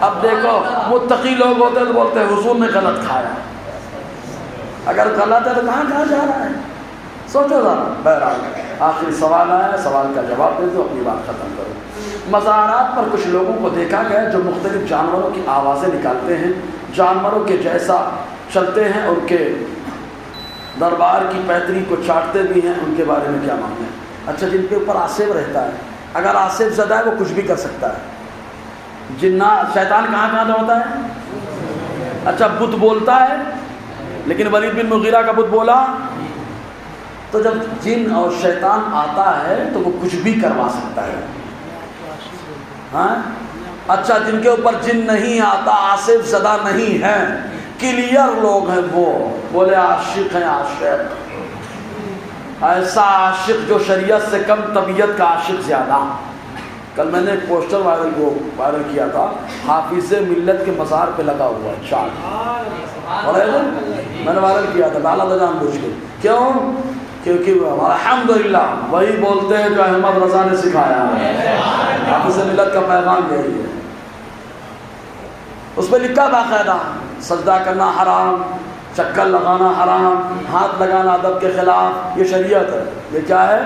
اب دیکھو متقی لوگ ہوتے تو بولتے ہیں حضور نے غلط کھایا. اگر غلط ہے تو کہاں جا رہا ہے, سوچو ذرا. بہرحال آخری سوال آیا, سوال کا جواب دے دو, اپنی بات ختم کرو. مزارات پر کچھ لوگوں کو دیکھا گیا جو مختلف جانوروں کی آوازیں نکالتے ہیں, جانوروں کے جیسا چلتے ہیں, ان کے دربار کی پیتری کو چاٹتے بھی ہیں. ان کے بارے میں کیا ماننا ہے؟ اچھا جن کے اوپر آصف رہتا ہے, اگر آصف زدہ ہے وہ کچھ بھی کر سکتا ہے. جنات شیطان کہاں ہوتا ہے؟ اچھا بت بولتا ہے, لیکن ولید بن مغیرہ کا بت بولا. تو جب جن اور شیطان آتا ہے تو وہ کچھ بھی کروا سکتا ہے. ہاں اچھا جن کے اوپر جن نہیں آتا, آصف زدہ نہیں ہے, کلیئر لوگ ہیں, وہ بولے عاشق ہیں. عاشق ایسا عاشق جو شریعت سے کم, طبیعت کا عاشق زیادہ. کل میں نے ایک پوسٹر وائرل کیا تھا, حافظ ملت کے مزار پہ لگا ہوا ہے چارٹ, میں نے وائرل کیا تھا, ڈالا تھا جان بوجھ کے. کیوں؟ کیونکہ الحمدللہ وہی بولتے ہیں جو احمد رضا نے سکھایا ہے. حافظ ملت کا پیغام یہی ہے. اس پہ لکھا باقاعدہ سجدہ کرنا حرام, چکر لگانا حرام, ہاتھ لگانا ادب کے خلاف, یہ شریعت ہے. یہ کیا ہے؟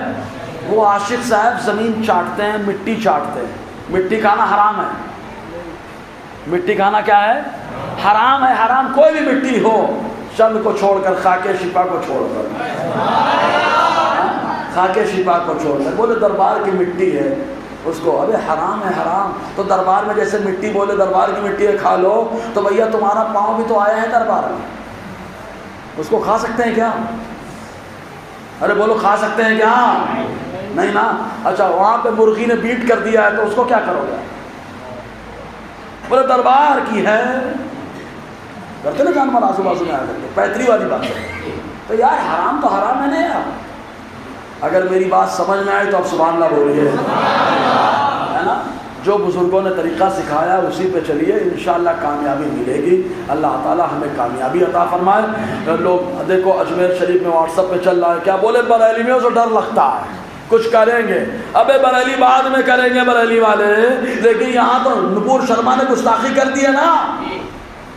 وہ عاشق صاحب زمین چاٹتے ہیں, مٹی چاٹتے ہیں. مٹی کھانا حرام ہے. مٹی کھانا کیا ہے؟ حرام ہے. حرام کوئی بھی مٹی ہو, چند کو چھوڑ کر, خاک شفا کو چھوڑ کر, خاک شفا کو چھوڑ کر. بولے دربار کی مٹی ہے اس کو, ابے حرام ہے حرام. تو دربار میں جیسے مٹی, بولے دربار کی مٹی ہے کھا لو, تو بھیا تمہارا پاؤں بھی تو آیا ہے دربار میں, اس کو کھا سکتے ہیں کیا؟ ارے بولو کھا سکتے ہیں کیا؟ نہیں نا. اچھا وہاں پہ مرغی نے بیٹ کر دیا ہے تو اس کو کیا کرو گے؟ بولے دربار کی ہے, کرتے نا جانور آزو بازو میں آ کرتے, پیتری والی بات ہے. تو یار حرام تو حرام ہے نا یار. اگر میری بات سمجھ میں آئی تو اب سبحان اللہ بولیے, ہے نا. جو بزرگوں نے طریقہ سکھایا اسی پہ چلیے, انشاءاللہ کامیابی ملے گی. اللہ تعالی ہمیں کامیابی عطا فرمائے. لوگ دیکھو اجمیر شریف میں واٹس ایپ پہ چل رہا ہے, کیا بولے بریلویوں سے ڈر لگتا ہے. کچھ کریں گے. ابے بریلی بعد میں کریں گے بریلی والے، لیکن یہاں تو نپور شرما نے گستاخی کر دی ہے نا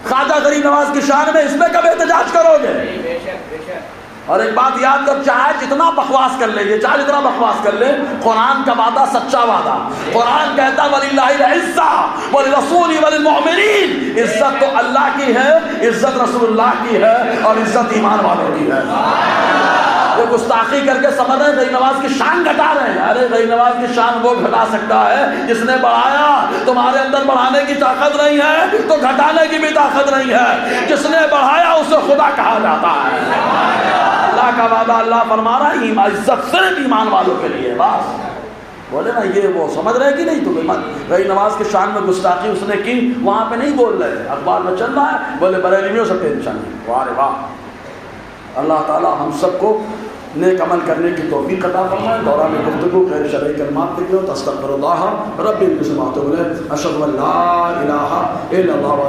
خواجہ غریب نواز کی شان میں، اس میں کب احتجاج کرو گے؟ اور ایک بات یاد کر، چاہے جتنا بکواس کر لے، یہ چاہے جتنا بکواس کر لے، قرآن کا وعدہ سچا وعدہ. قرآن کہتا وَلِلَّهِ الْعِزَّةُ وَلِرَسُولِهِ وَلِلْمُؤْمِنِينَ، عزت تو اللہ کی ہے، عزت رسول اللہ کی ہے، اور عزت ایمان والوں کی ہے. یہ گستاخی کر کے سمجھ رہے ہیں غریب نواز کی شان گھٹا رہے ہیں. ارے غریب نواز کی شان وہ گھٹا سکتا ہے جس نے بڑھایا. تمہارے اندر بڑھانے کی طاقت نہیں ہے تو گھٹانے کی بھی طاقت نہیں ہے. جس نے بڑھایا اسے خدا کہا جاتا ہے. اللہ کا وعدہ اللہ فرما رہا ہے عزت صرف ایمان والوں کے لیے. بس بولے نا یہ وہ سمجھ رہے کہ نہیں؟ تو غریب نواز کی شان میں گستاخی اس نے کی، وہاں پہ نہیں بول رہے، اخبار میں چل رہا ہے. بولے بریلی میں ہو سکتے انشاء واہ رے واہ. اللہ تعالی ہم سب کو نیک عمل کرنے کی توفیق عطا فرمائے. دوران گفتگو غیر شرعی کلمات نکلے تو استغفر اللہ رب العزت و اشہد ان لا الہ الا اللہ.